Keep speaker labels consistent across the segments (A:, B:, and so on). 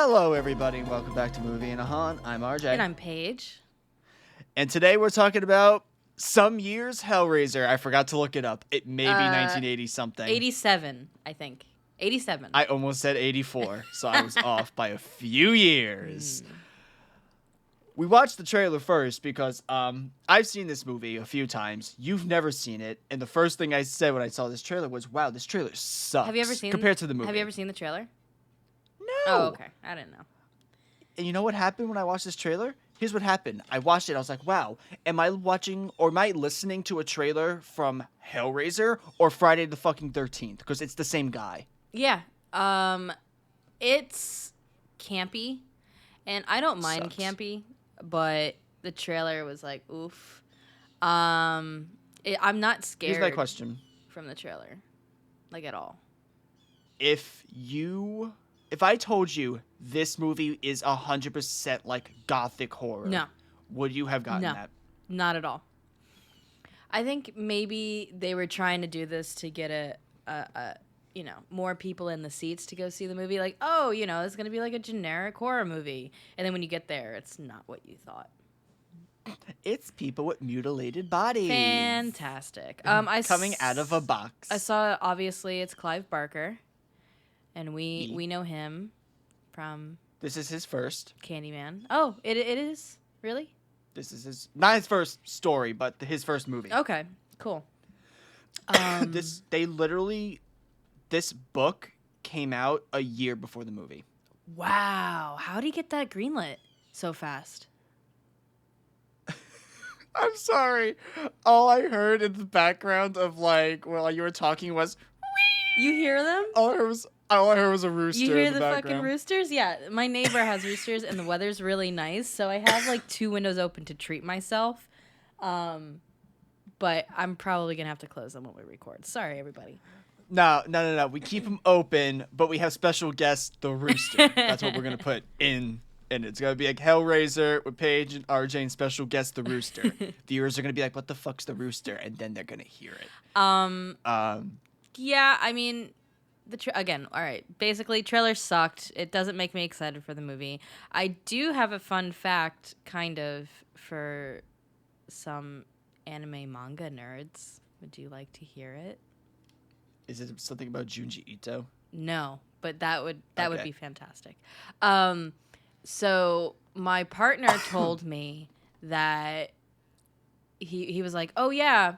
A: Hello, everybody, and welcome back to Movie and a Haunt. I'm RJ.
B: And I'm Paige.
A: And today we're talking about some years Hellraiser. I forgot to look it up. It may be 1980 something.
B: 87, I think. 87.
A: I almost said 84, so I was off by a few years. We watched the trailer first because I've seen this movie a few times. You've never seen it, and the first thing I said when I saw this trailer was, "Wow, this trailer sucks."
B: Have you ever seen
A: compared to the movie?
B: Have you ever seen the trailer?
A: No.
B: Oh, okay. I didn't know.
A: And you know what happened when I watched this trailer? Here's what happened. I watched it. I was like, wow, am I watching or am I listening to a trailer from Hellraiser or Friday the fucking 13th? Because it's the same guy.
B: Yeah. It's campy, and I don't mind
A: Sucks.
B: campy, but the trailer was like, oof. I'm not scared.
A: Here's my question.
B: From the trailer, like at all.
A: If I told you this movie is 100% like gothic horror,
B: No.
A: would you have gotten that?
B: Not at all. I think maybe they were trying to do this to get more people in the seats to go see the movie. Like, oh, it's going to be like a generic horror movie. And then when you get there, it's not what you thought.
A: It's people with mutilated bodies.
B: Fantastic.
A: Coming out of a box.
B: I saw, obviously, it's Clive Barker. And we know him from...
A: This is his first.
B: Candyman. Oh, it is? Really?
A: This is not his first story, but his first movie.
B: Okay, cool.
A: This book came out a year before the movie.
B: Wow. How did he get that greenlit so fast?
A: I'm sorry. All I heard in the background of while you were talking was...
B: You hear them?
A: All I heard was a rooster.
B: You hear
A: in the
B: fucking roosters? Yeah, my neighbor has roosters, and the weather's really nice, so I have 2 windows open to treat myself. But I'm probably gonna have to close them when we record. Sorry, everybody.
A: No. We keep them open, but we have special guest, the rooster. That's what we're gonna put in. And it's gonna be like Hellraiser with Paige and RJ and special guest, the rooster. Viewers are gonna be like, "What the fuck's the rooster?" And then they're gonna hear it.
B: Yeah, I mean. Again, all right. Basically, trailer sucked. It doesn't make me excited for the movie. I do have a fun fact, kind of, for some anime manga nerds. Would you like to hear it?
A: Is it something about Junji Ito?
B: No, but that would be fantastic. So my partner told me that he was like, oh yeah,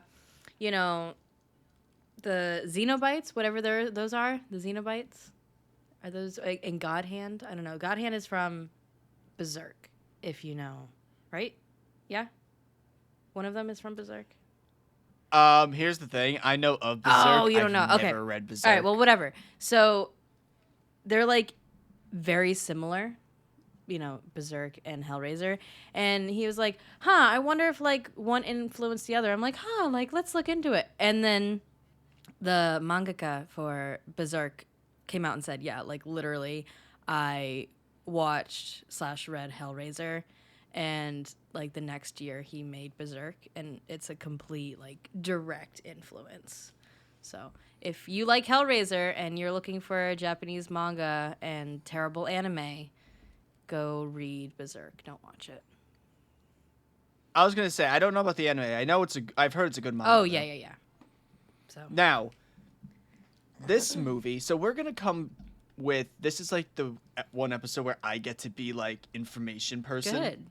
B: the Xenobites, whatever those are, the Xenobites, are those in God Hand? I don't know. God Hand is from Berserk, if you know, right? Yeah, one of them is from Berserk.
A: Here's the thing. I know of Berserk.
B: Oh, you don't know?
A: I've
B: Okay.
A: never read Berserk.
B: All right. Well, whatever. So they're very similar, Berserk and Hellraiser. And he was like, I wonder if one influenced the other. I'm like, let's look into it. And then the mangaka for Berserk came out and said, yeah, literally, I watched / read Hellraiser, and the next year he made Berserk, and it's a complete direct influence. So if you like Hellraiser and you're looking for a Japanese manga and terrible anime, go read Berserk. Don't watch it.
A: I was gonna say I don't know about the anime. I know I've heard it's a good manga.
B: Oh yeah. So
A: now, this movie. So we're gonna come with this is the one episode where I get to be information person.
B: Good.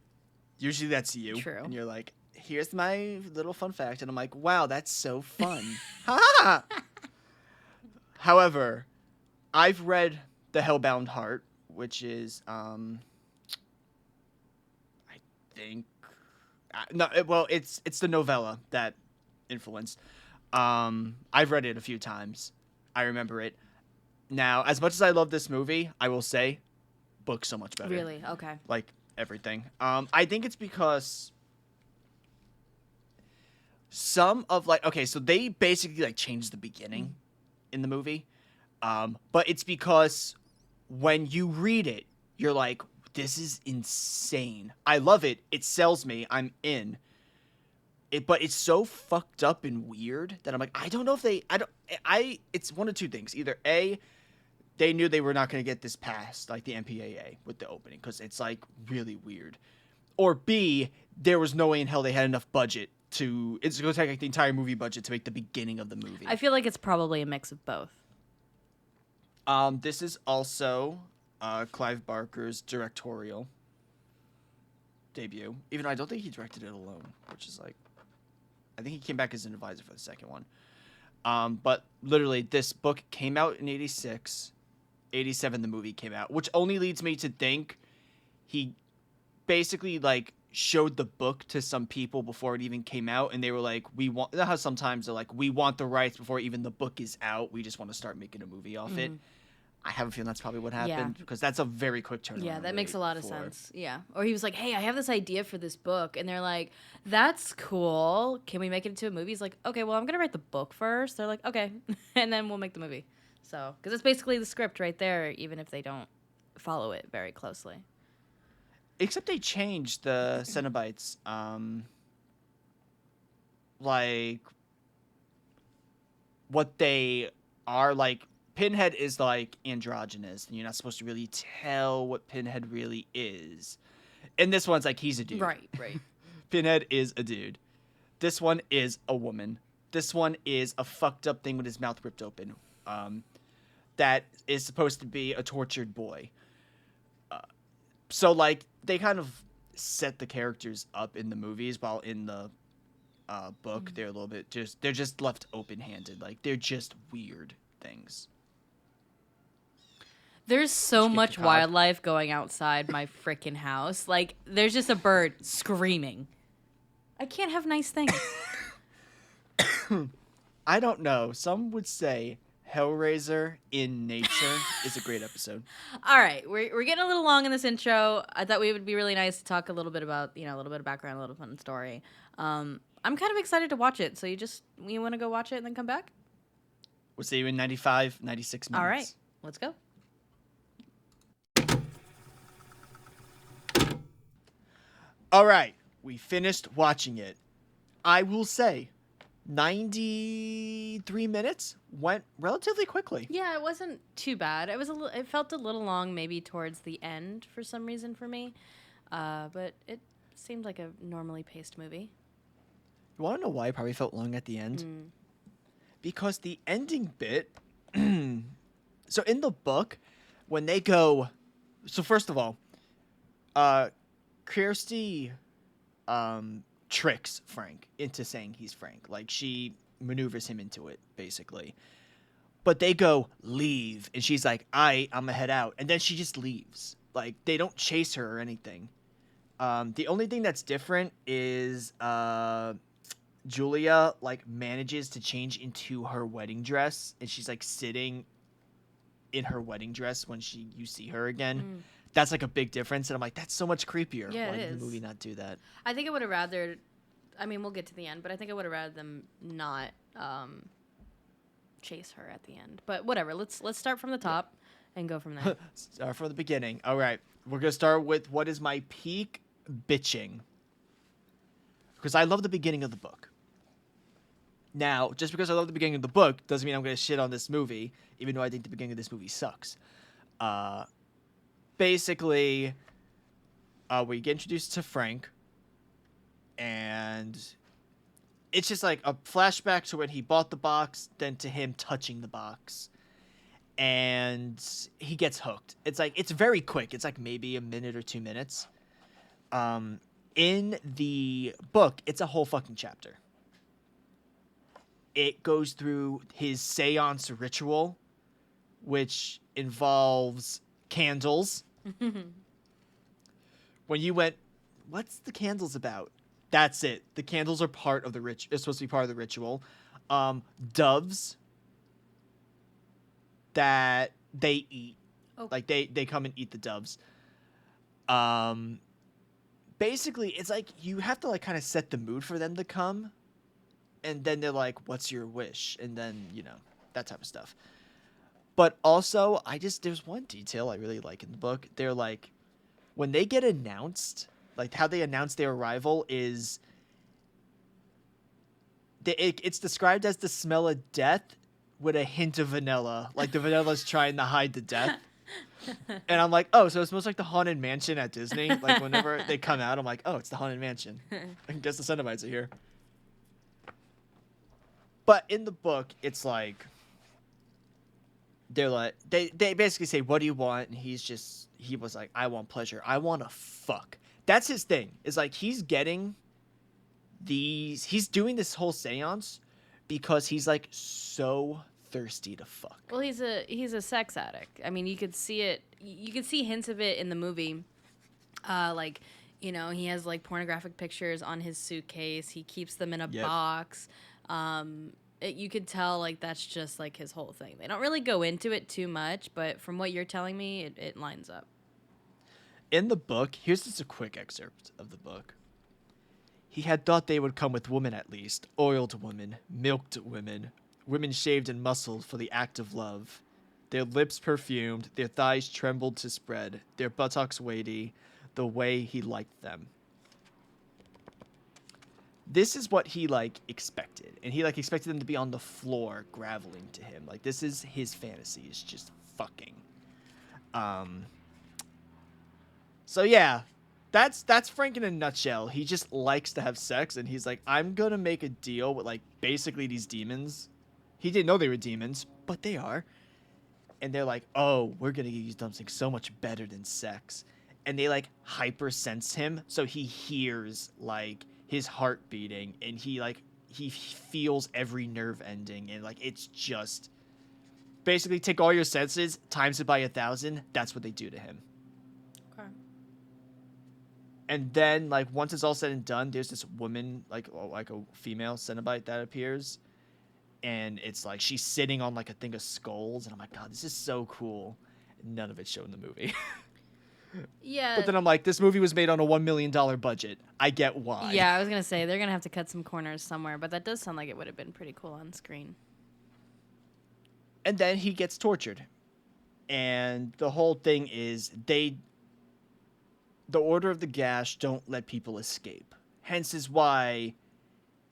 A: Usually that's you.
B: True.
A: And you're like, here's my little fun fact, and I'm like, wow, that's so fun. Ha! However, I've read The Hellbound Heart, which is I think it's the novella that influenced. I've read it a few times. I remember it. Now, as much as I love this movie, I will say, book's so much better.
B: Really? Okay.
A: Everything. I think it's because some of so they basically changed the beginning in the movie. But it's because when you read it, you're like, this is insane. I love it. It sells me. I'm in. But it's so fucked up and weird that I'm like, I don't know if it's one of two things. Either A, they knew they were not going to get this past like the MPAA with the opening because it's like really weird. Or B, there was no way in hell they had enough budget to. It's going to take like the entire movie budget to make the beginning of the movie.
B: I feel like it's probably a mix of both.
A: This is also Clive Barker's directorial debut, even though I don't think he directed it alone, which is like, I think he came back as an advisor for the second one. But literally, this book came out in 86, 87 the movie came out, which only leads me to think he basically like showed the book to some people before it even came out, and they were like, we want, how sometimes they're like, we want the rights before even the book is out, we just want to start making a movie off it. I have a feeling that's probably what happened, because that's a very quick turnaround.
B: Yeah, that makes a lot of sense. Yeah. Or he was like, hey, I have this idea for this book. And they're like, that's cool. Can we make it into a movie? He's like, okay, well, I'm going to write the book first. They're like, okay. And then we'll make the movie. So, because it's basically the script right there, even if they don't follow it very closely.
A: Except they changed the Cenobites. Like, what they are, like, Pinhead is like androgynous, and you're not supposed to really tell what Pinhead really is. And this one's like, he's a dude.
B: Right.
A: Pinhead is a dude. This one is a woman. This one is a fucked up thing with his mouth ripped open. That is supposed to be a tortured boy. So like, they kind of set the characters up in the movies, while in the book, they're a little bit they're just left open-handed. Like, they're just weird things.
B: There's so much wildlife going outside my freaking house. Like, there's just a bird screaming. I can't have nice things.
A: I don't know. Some would say Hellraiser in nature is a great episode.
B: All right. We're getting a little long in this intro. I thought it would be really nice to talk a little bit about, a little bit of background, a little fun story. I'm kind of excited to watch it. So you want to go watch it and then come back?
A: We'll see you in 95, 96 minutes.
B: All right. Let's go.
A: All right, we finished watching it. I will say 93 minutes went relatively quickly.
B: Yeah, it wasn't too bad. It felt a little long maybe towards the end for some reason for me. But it seemed like a normally paced movie.
A: You want to know why it probably felt long at the end? Because the ending bit... So in the book, when they go... So first of all, Kirsty tricks Frank into saying he's Frank. Like, she maneuvers him into it, basically. But they go, leave. And she's like, I'm gonna head out. And then she just leaves. Like, they don't chase her or anything. The only thing that's different is Julia, like, manages to change into her wedding dress. And she's, like, sitting in her wedding dress when you see her again. That's like a big difference, and I'm like, that's so much creepier.
B: Yeah,
A: Why did
B: is.
A: the movie not do that?
B: I think I would have rather. I mean, we'll get to the end, but I think I would have rather them not chase her at the end. But whatever. Let's start from the top and go from there.
A: Start from the beginning. All right, we're gonna start with what is my peak bitching, because I love the beginning of the book. Now, just because I love the beginning of the book doesn't mean I'm gonna shit on this movie, even though I think the beginning of this movie sucks. Basically, we get introduced to Frank, and it's just like a flashback to when he bought the box, then to him touching the box, and he gets hooked. It's like, it's very quick. It's like maybe a minute or 2 minutes. In the book, it's a whole fucking chapter. It goes through his seance ritual, which involves candles. When you went, what's the candles about? That's it. The candles are part of the it's supposed to be part of the ritual. Doves that they eat. Oh. Like, they come and eat the doves. Basically, it's like you have to, like, kind of set the mood for them to come. And then they're like, what's your wish? And then, that type of stuff. But also, there's one detail I really like in the book. They're like, when they get announced, like how they announce their arrival is, it's described as the smell of death with a hint of vanilla. Like the vanilla's trying to hide the death. And I'm like, oh, so it smells like the Haunted Mansion at Disney. Like whenever they come out, I'm like, oh, it's the Haunted Mansion. I guess the Cenobites are here. But in the book, it's like they're like they basically say, what do you want? And he was like, I want pleasure. I want to fuck. That's his thing. Is like he's doing this whole seance because he's like so thirsty to fuck.
B: Well, he's a sex addict. I mean, you could see it. You could see hints of it in the movie. Like, you know, he has like pornographic pictures on his suitcase. He keeps them in a box. You could tell like that's just like his whole thing. They don't really go into it too much, but from what you're telling me, it lines up.
A: In the book, here's just a quick excerpt of the book. He had thought they would come with women at least, oiled women, milked women, women shaved and muscled for the act of love, their lips perfumed, their thighs trembled to spread, their buttocks weighty, the way he liked them. This is what he, like, expected. And he, like, expected them to be on the floor, graveling to him. Like, this is his fantasy, is just fucking. So, yeah. That's Frank in a nutshell. He just likes to have sex, and he's like, I'm gonna make a deal with, like, basically these demons. He didn't know they were demons, but they are. And they're like, oh, we're gonna give you something so much better than sex. And they, like, hypersense him, so he hears, like, his heart beating, and he feels every nerve ending, and, like, it's just... Basically, take all your senses, times it by 1,000, that's what they do to him. And then, like, once it's all said and done, there's this woman, like a female Cenobite that appears. And it's like, she's sitting on, like, a thing of skulls. And I'm like, God, this is so cool. None of it's shown in the movie.
B: Yeah.
A: But then I'm like, this movie was made on a $1 million budget. I get why.
B: Yeah, I was going to say, they're going to have to cut some corners somewhere. But that does sound like it would have been pretty cool on screen.
A: And then he gets tortured. And the whole thing is, the Order of the Gash don't let people escape. Hence is why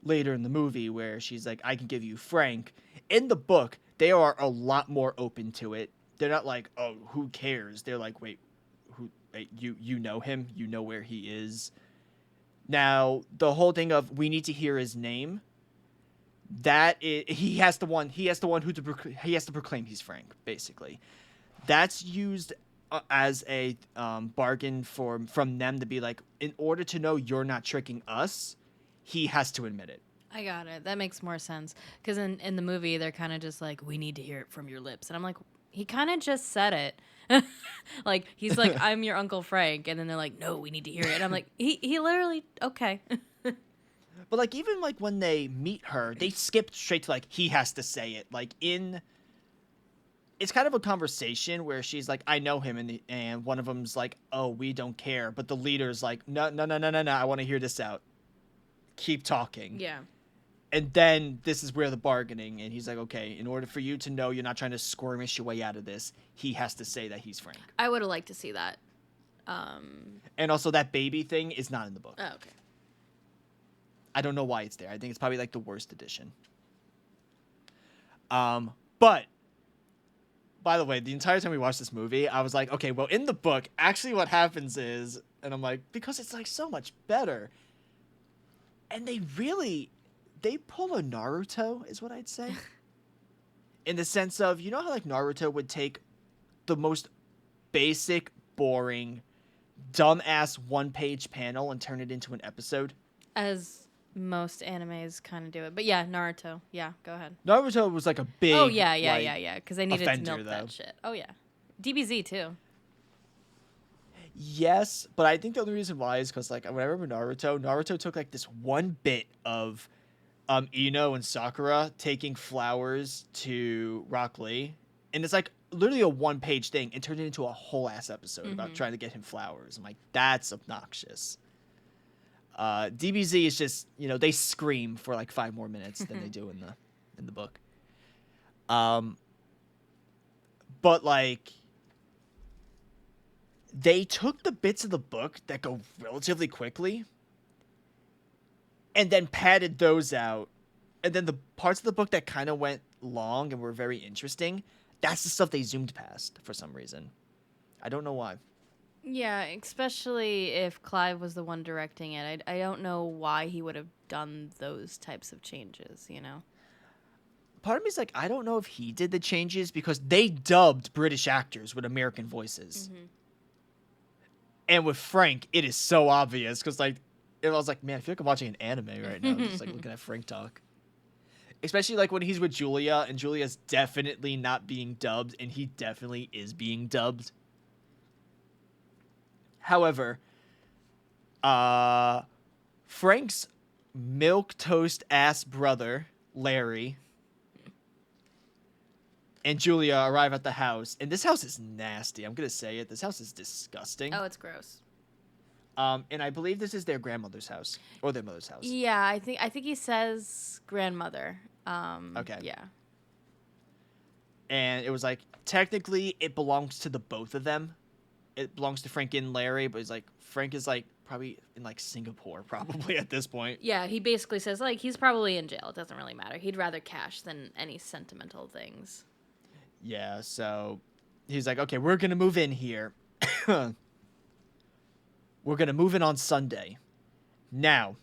A: later in the movie where she's like, I can give you Frank. In the book, they are a lot more open to it. They're not like, oh, who cares? They're like, wait, you know him? You know where he is? Now, the whole thing of we need to hear his name, he has to proclaim he's Frank, basically. That's used as a bargain from them to be like, in order to know you're not tricking us, he has to admit it.
B: I got it. That makes more sense. Because in the movie, they're kind of just like, we need to hear it from your lips. And I'm like, he kind of just said it. Like, he's like, I'm your Uncle Frank. And then they're like, no, we need to hear it. And I'm like, he literally, okay.
A: But, like, even, like, when they meet her, they skip straight to, like, he has to say it. Like, it's kind of a conversation where she's like, I know him, and one of them's like, oh, we don't care. But the leader's like, no, I want to hear this out. Keep talking.
B: Yeah.
A: And then this is where the bargaining, and he's like, okay, in order for you to know you're not trying to squirmish your way out of this, he has to say that he's Frank.
B: I would have liked to see that.
A: And also that baby thing is not in the book.
B: Oh, okay.
A: I don't know why it's there. I think it's probably like the worst edition. But by the way, the entire time we watched this movie, I was like, okay, well, in the book, actually what happens is, and I'm like, because it's like so much better. And they pull a Naruto, is what I'd say. In the sense of, you know how like Naruto would take the most basic, boring, dumbass one-page panel and turn it into an episode?
B: As most animes kind of do it. But yeah, Naruto. Yeah, go ahead.
A: Naruto was like a big...
B: Oh, yeah. Because they needed
A: offender,
B: to milk that shit. Oh, yeah. DBZ, too.
A: Yes, but I think the only reason why is because, like, when I remember Naruto took, like, this one bit of Ino and Sakura taking flowers to Rock Lee, and it's, like, literally a one-page thing, and turned it into a whole-ass episode about trying to get him flowers. I'm like, that's obnoxious. DBZ is just, you know, they scream for, like, 5 more minutes than they do in the book. But, like... They took the bits of the book that go relatively quickly and then padded those out. And then the parts of the book that kind of went long and were very interesting, that's the stuff they zoomed past for some reason. I don't know why.
B: Yeah, especially if Clive was the one directing it. I don't know why he would have done those types of changes, you know?
A: Part of me is like, I don't know if he did the changes because they dubbed British actors with American voices.
B: Mm-hmm.
A: And with Frank, it is so obvious because, like, I was like, man, I feel like I'm watching an anime right now, just like looking at Frank talk. Especially like when he's with Julia, and Julia's definitely not being dubbed, and he definitely is being dubbed. However, Frank's milquetoast ass brother, Larry, and Julia arrive at the house, and this house is nasty. I'm gonna say it. This house is disgusting.
B: Oh, it's gross.
A: And I believe this is their grandmother's house or their mother's house.
B: Yeah, I think he says grandmother.
A: Okay.
B: Yeah.
A: And it was like, technically it belongs to the both of them. It belongs to Frank and Larry, but it's like Frank is like probably in like Singapore probably at this point.
B: Yeah, he basically says like he's probably in jail. It doesn't really matter. He'd rather cash than any sentimental things.
A: Yeah, so he's like, okay, we're gonna move in here. We're gonna move in on Sunday. Now,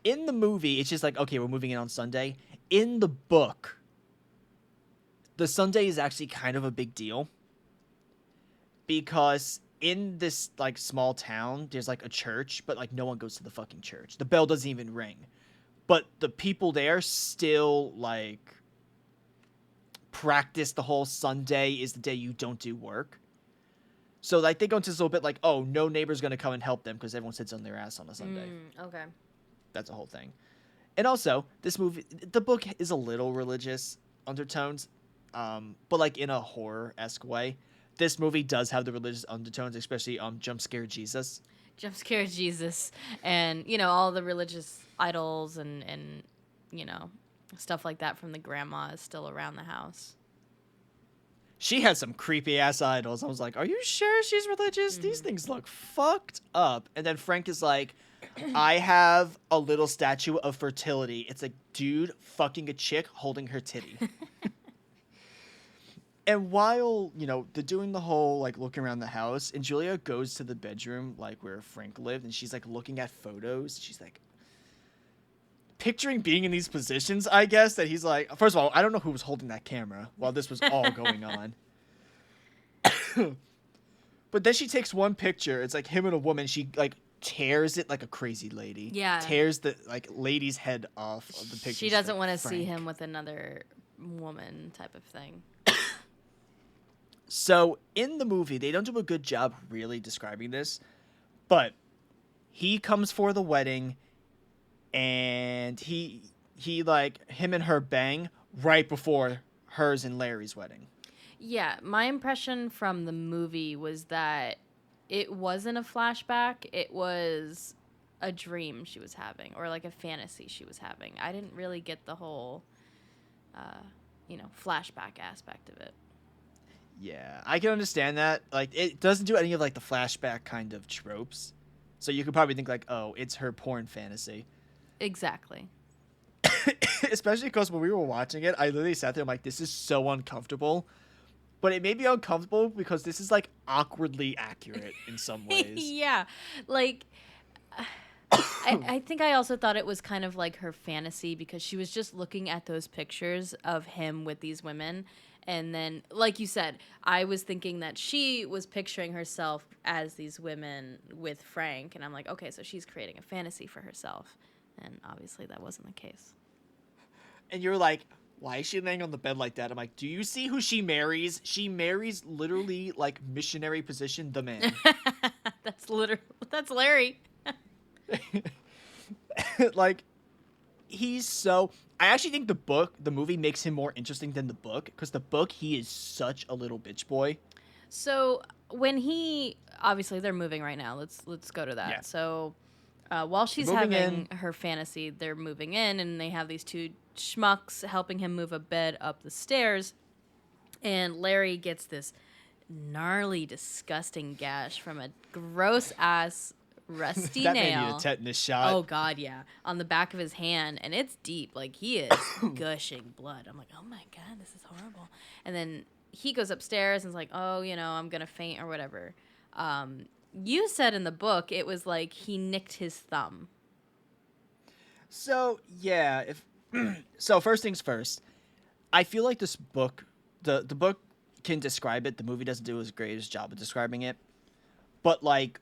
A: in the movie, it's just like, okay, we're moving in on Sunday. In the book, the Sunday is actually kind of a big deal. Because in this, like, small town, there's, like, a church, but, like, no one goes to the fucking church. The bell doesn't even ring. But the people there still, like, practice the whole Sunday is the day you don't do work. So, like, they go into this little bit like, oh, no neighbor's going to come and help them because everyone sits on their ass on a Sunday.
B: Okay.
A: That's a whole thing. And also, this movie, the book is a little religious undertones, but, like, in a horror-esque way. This movie does have the religious undertones, especially Jumpscare Jesus.
B: Jumpscare Jesus. And, you know, all the religious idols and you know, stuff like that from the grandma is still around the house.
A: She has some creepy ass idols. I was like, are you sure she's religious? Mm-hmm. These things look fucked up. And then Frank is like, I have a little statue of fertility. It's a dude fucking a chick holding her titty. And while, you know, they're doing the whole, like, looking around the house, and Julia goes to the bedroom, like, where Frank lived, and she's, like, looking at photos. She's, like, picturing being in these positions, I guess, that he's, like... First of all, I don't know who was holding that camera while this was all going on. But then she takes one picture. It's, like, him and a woman. She, like, tears it like a crazy lady.
B: Yeah.
A: Tears the, like, lady's head off of the picture.
B: She doesn't want to see him with another woman type of thing.
A: So, in the movie, they don't do a good job really describing this, but he comes for the wedding, and he like, him and her bang right before hers and Larry's wedding.
B: Yeah, my impression from the movie was that it wasn't a flashback, it was a dream she was having, or like a fantasy she was having. I didn't really get the whole, you know, flashback aspect of it.
A: Yeah, I can understand that. Like, it doesn't do any of, like, the flashback kind of tropes. So you could probably think, like, oh, it's her porn fantasy.
B: Exactly.
A: Especially because when we were watching it, I literally sat there, I'm like, this is so uncomfortable. But it made me uncomfortable because this is, like, awkwardly accurate in some ways.
B: Yeah. Like, I think I also thought it was kind of like her fantasy because she was just looking at those pictures of him with these women. And then, like you said, I was thinking that she was picturing herself as these women with Frank. And I'm like, okay, so she's creating a fantasy for herself. And obviously that wasn't the case.
A: And you're like, why is she laying on the bed like that? I'm like, do you see who she marries? She marries literally, like, missionary position, the man.
B: That's Larry.
A: Like, he's so... I actually think the movie makes him more interesting than the book, because the book, he is such a little bitch boy.
B: So when obviously they're moving right now. Let's go to that. Yeah. So while she's having her fantasy, they're moving in, and they have these two schmucks helping him move a bed up the stairs, and Larry gets this gnarly, disgusting gash from a gross ass rusty
A: That man needed
B: nail.
A: a tetanus shot.
B: Oh God, yeah, on the back of his hand, and it's deep. Like he is gushing blood. I'm like, oh my God, this is horrible. And then he goes upstairs and is like, oh, I'm gonna faint or whatever. You said in the book it was like he nicked his thumb.
A: So yeah, if so, first things first. I feel like this book, the book can describe it. The movie doesn't do as great a job of describing it. But like,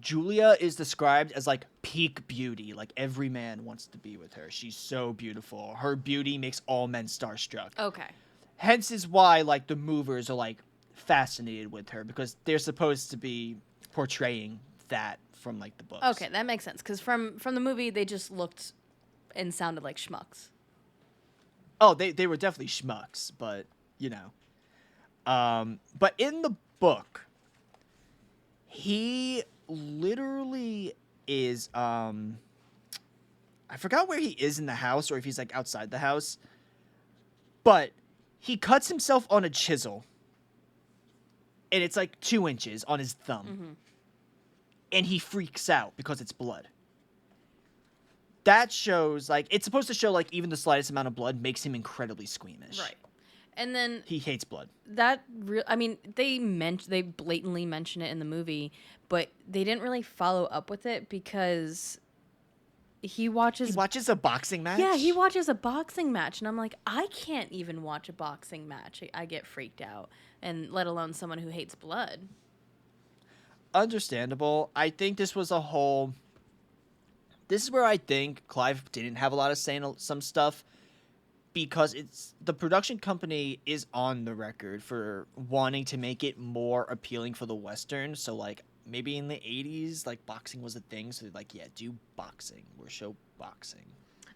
A: Julia is described as like peak beauty. Like every man wants to be with her. She's so beautiful. Her beauty makes all men starstruck.
B: Okay.
A: Hence is why like the movers are like fascinated with her because they're supposed to be portraying that from like the books.
B: Okay, that makes sense. Because from the movie, they just looked and sounded like schmucks.
A: Oh, they were definitely schmucks, but but in the book, he literally is I forgot where he is in the house or if he's like outside the house, but he cuts himself on a chisel, and it's like 2 inches on his thumb, and he freaks out because it's blood. That shows, like, it's supposed to show, like, even the slightest amount of blood makes him incredibly squeamish.
B: Right. And then
A: He hates blood.
B: I mean, they blatantly mention it in the movie, but they didn't really follow up with it because he watches
A: a boxing match?
B: Yeah, he watches a boxing match, and I'm like, I can't even watch a boxing match. I get freaked out, and let alone someone who hates blood.
A: Understandable. I think this was a whole... This is where I think Clive didn't have a lot of say in some stuff, because the production company is on the record for wanting to make it more appealing for the Western. So, like, maybe in the 80s, like, boxing was a thing. So, they're like, yeah, do boxing. We'll show boxing.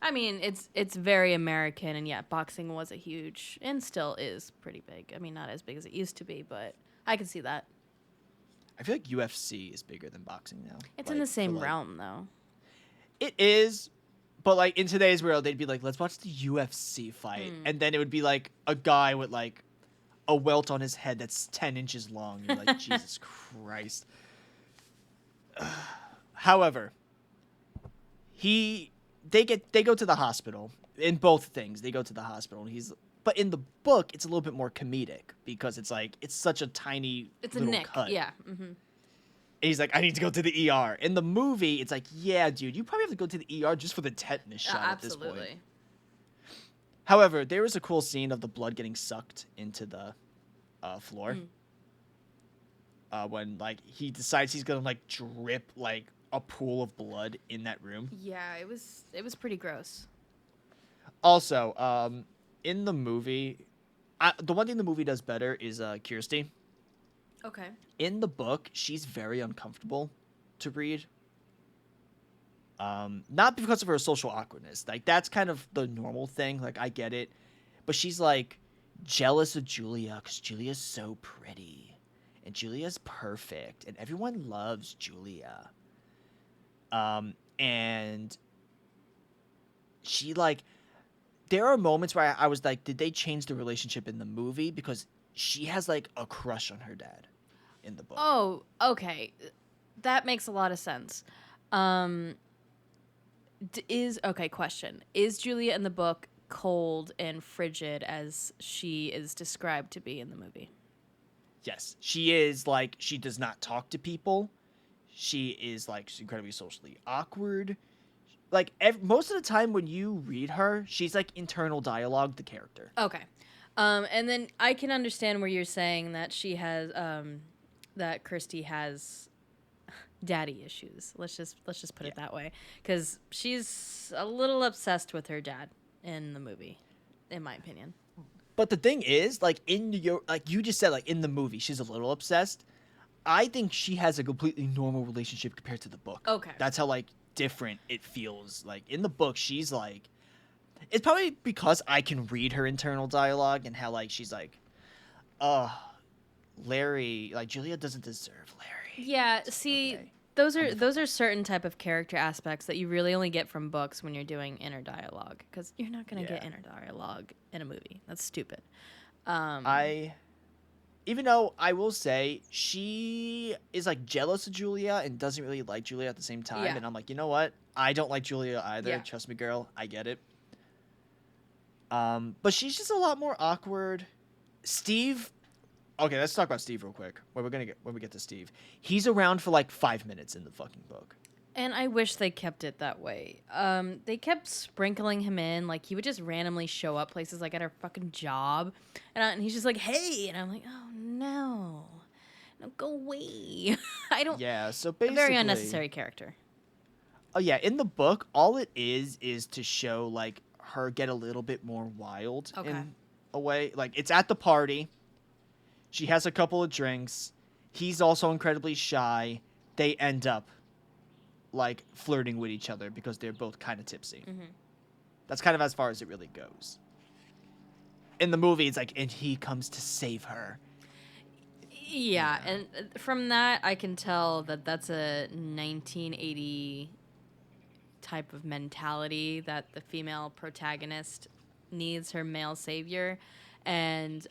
B: I mean, it's very American, and yeah, boxing was a huge, and still is pretty big. I mean, not as big as it used to be, but I can see that.
A: I feel like UFC is bigger than boxing now.
B: It's in the same realm, though.
A: It is, but like in today's world, they'd be like, let's watch the UFC fight. And then it would be like a guy with like a welt on his head that's 10 inches long. You're like, Jesus Christ. However, they go to the hospital. In both things, they go to the hospital. But in the book, it's a little bit more comedic because it's like, it's such a tiny
B: It's a
A: little
B: nick,
A: cut.
B: yeah. Mm-hmm.
A: And he's like, I need to go to the ER. In the movie, it's like, yeah, dude, you probably have to go to the ER just for the tetanus shot at this point.
B: Absolutely.
A: However, there is a cool scene of the blood getting sucked into the floor. When, like, he decides he's going to, like, drip, like, a pool of blood in that room.
B: Yeah, it was pretty gross.
A: Also, in the movie, the one thing the movie does better is Kirsty.
B: Okay.
A: In the book, she's very uncomfortable to read. Not because of her social awkwardness. Like, that's kind of the normal thing. Like, I get it. But she's, like, jealous of Julia because Julia's so pretty. And Julia's perfect. And everyone loves Julia. And she, like... There are moments where I was like, did they change the relationship in the movie? Because she has, like, a crush on her dad in the book.
B: Oh, okay. That makes a lot of sense. Question. Is Julia in the book cold and frigid as she is described to be in the movie?
A: Yes. She is, like, she does not talk to people. She is, like, incredibly socially awkward. Like, most of the time when you read her, she's, like, internal dialogue, the character.
B: Okay. And then I can understand where you're saying that she has, that Kirsty has daddy issues. Let's just put it that way. Because she's a little obsessed with her dad in the movie, in my opinion.
A: But the thing is, like, like you just said, like, in the movie, she's a little obsessed. I think she has a completely normal relationship compared to the book.
B: Okay.
A: That's how, like, different it feels. Like, in the book, she's, like... It's probably because I can read her internal dialogue and how, like, she's like, Larry... Like, Julia doesn't deserve Larry.
B: Yeah, see...
A: Okay.
B: Those are certain type of character aspects that you really only get from books when you're doing inner dialogue, because you're not going to get inner dialogue in a movie. That's stupid.
A: even though I will say she is like jealous of Julia and doesn't really like Julia at the same time,
B: Yeah.
A: and I'm like, you know what? I don't like Julia either.
B: Yeah.
A: Trust me, girl. I get it. But she's just a lot more awkward. Steve. Okay, let's talk about Steve real quick. When we get to Steve, he's around for like 5 minutes in the fucking book.
B: And I wish they kept it that way. They kept sprinkling him in, like he would just randomly show up places, like at our fucking job, and he's just like, "Hey," and I'm like, "Oh no, no, go away." I don't.
A: Yeah, so
B: A
A: basically,
B: very unnecessary character.
A: Oh yeah, in the book, all it is to show like her get a little bit more wild
B: Okay.
A: in a way. Like it's at the party. She has a couple of drinks. He's also incredibly shy. They end up like flirting with each other because they're both kind of tipsy.
B: Mm-hmm.
A: That's kind of as far as it really goes. In the movie, it's like, and he comes to save her.
B: Yeah, and from that, I can tell that that's a 1980 type of mentality that the female protagonist needs her male savior, and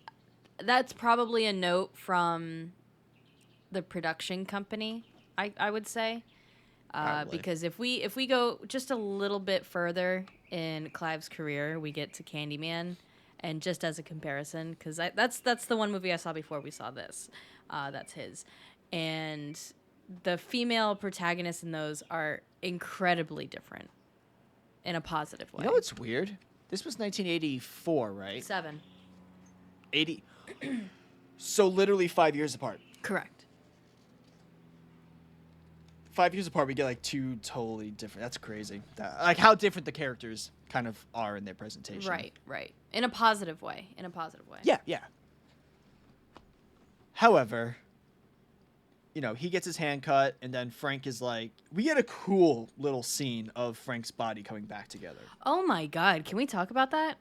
B: that's probably a note from the production company. I would say, because if we go just a little bit further in Clive's career, we get to Candyman, and just as a comparison, because that's the one movie I saw before we saw this. That's his, and the female protagonists in those are incredibly different in a positive way.
A: You know what's weird? This was 1984, right?
B: 7.
A: 80. So literally 5 years apart.
B: Correct.
A: 5 years apart, we get like two totally different. That's crazy. Like how different the characters kind of are in their presentation.
B: Right. In a positive way.
A: Yeah. However, you know, he gets his hand cut, and then Frank is like, we get a cool little scene of Frank's body coming back together.
B: Oh my God. Can we talk about that?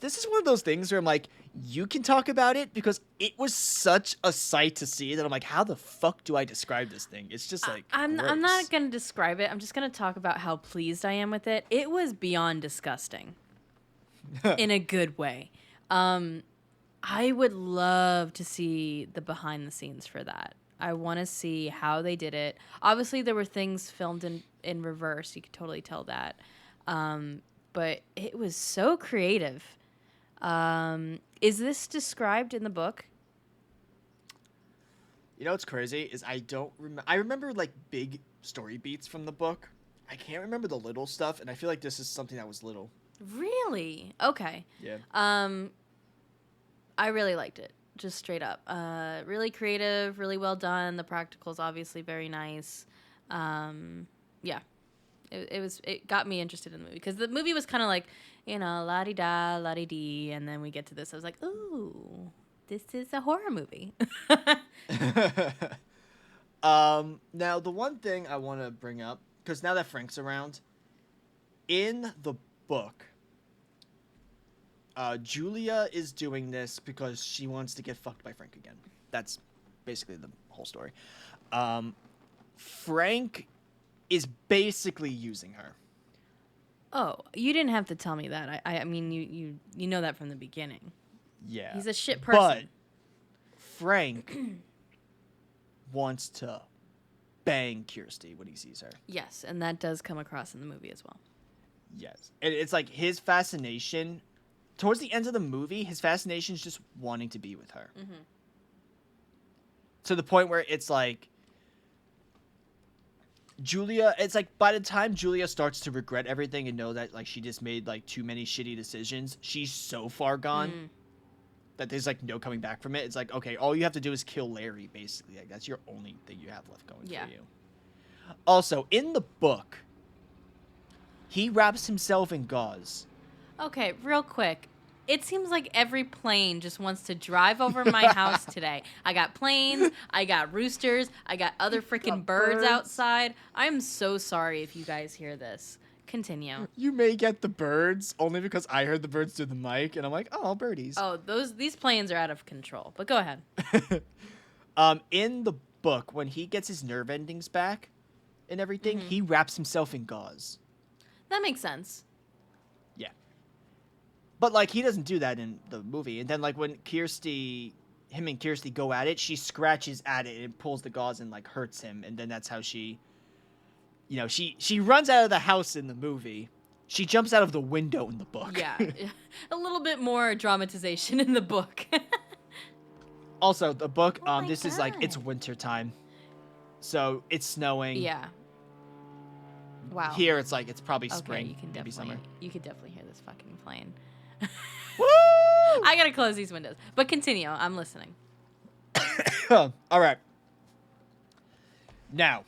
A: This is one of those things where I'm like, you can talk about it because it was such a sight to see that I'm like, how the fuck do I describe this thing? It's just like,
B: I'm
A: gross.
B: not going to describe it. I'm just going to talk about how pleased I am with it. It was beyond disgusting in a good way. I would love to see the behind the scenes for that. I want to see how they did it. Obviously, there were things filmed in reverse. You could totally tell that. But it was so creative. Is this described in the book?
A: You know what's crazy is I remember like big story beats from the book. I can't remember the little stuff, and I feel like this is something that was little.
B: Really? Okay.
A: Yeah.
B: I really liked it, just straight up. Really creative, really well done. The practical's obviously very nice. Yeah. It got me interested in the movie because the movie was kind of like, la-di-da, la-di-dee, and then we get to this. I was like, ooh, this is a horror movie.
A: Now the one thing I want to bring up, because now that Frank's around, in the book, Julia is doing this because she wants to get fucked by Frank again. That's basically the whole story. Frank is basically using her.
B: Oh, you didn't have to tell me that. I mean, you know that from the beginning.
A: Yeah.
B: He's a shit person.
A: But Frank wants to bang Kirsty when he sees her.
B: Yes, and that does come across in the movie as well.
A: Yes. And it's like his fascination, towards the end of the movie, his fascination is just wanting to be with her.
B: Mm-hmm.
A: To the point where it's like, Julia, it's like by the time Julia starts to regret everything and know that like she just made like too many shitty decisions, she's so far gone that there's like no coming back from it. It's like, okay, all you have to do is kill Larry, basically. Like that's your only thing you have left going for you. Also, in the book, he wraps himself in gauze.
B: Okay, real quick. It seems like every plane just wants to drive over my house today. I got planes, I got roosters, I got other freaking birds outside. I'm so sorry if you guys hear this. Continue.
A: You may get the birds only because I heard the birds through the mic, and I'm like, oh, birdies.
B: Oh, these planes are out of control. But go ahead.
A: In the book, when he gets his nerve endings back and everything, he wraps himself in gauze.
B: That makes sense.
A: Yeah. But like he doesn't do that in the movie. And then like when him and Kirsty go at it, she scratches at it and pulls the gauze and like hurts him, and then that's how she, she runs out of the house in the movie. She jumps out of the window in the book.
B: Yeah, a little bit more dramatization in the book.
A: Also, the book,
B: Oh my
A: this is like it's
B: God.
A: winter time, so it's snowing.
B: Yeah. Wow.
A: Here it's like it's probably
B: Okay,
A: spring,
B: you can
A: maybe
B: definitely
A: summer.
B: hear this fucking plane.
A: Woo!
B: I gotta close these windows, but continue. I'm listening.
A: All right. Now,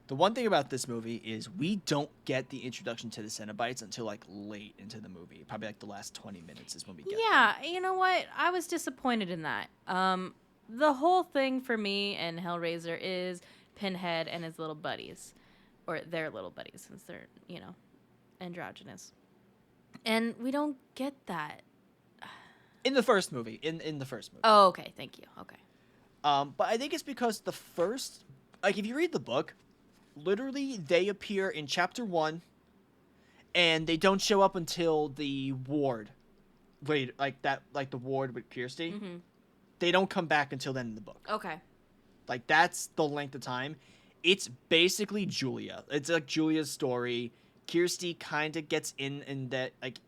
A: the one thing about this movie is we don't get the introduction to the Cenobites until like late into the movie. Probably like the last 20 minutes is when we get
B: Yeah, you know what? I was disappointed in that. The whole thing for me and Hellraiser is Pinhead and his little buddies, or their little buddies, since they're androgynous, and we don't get that.
A: in the first movie. In the first movie.
B: Oh, okay. Thank you. Okay.
A: But I think it's because the first, like, if you read the book, literally they appear in chapter 1, and they don't show up until the ward. Wait, like the ward with Kirsty.
B: Mm-hmm.
A: They don't come back until then in the book.
B: Okay.
A: Like, that's the length of time. It's basically Julia. It's like Julia's story. Kirsty kind of gets in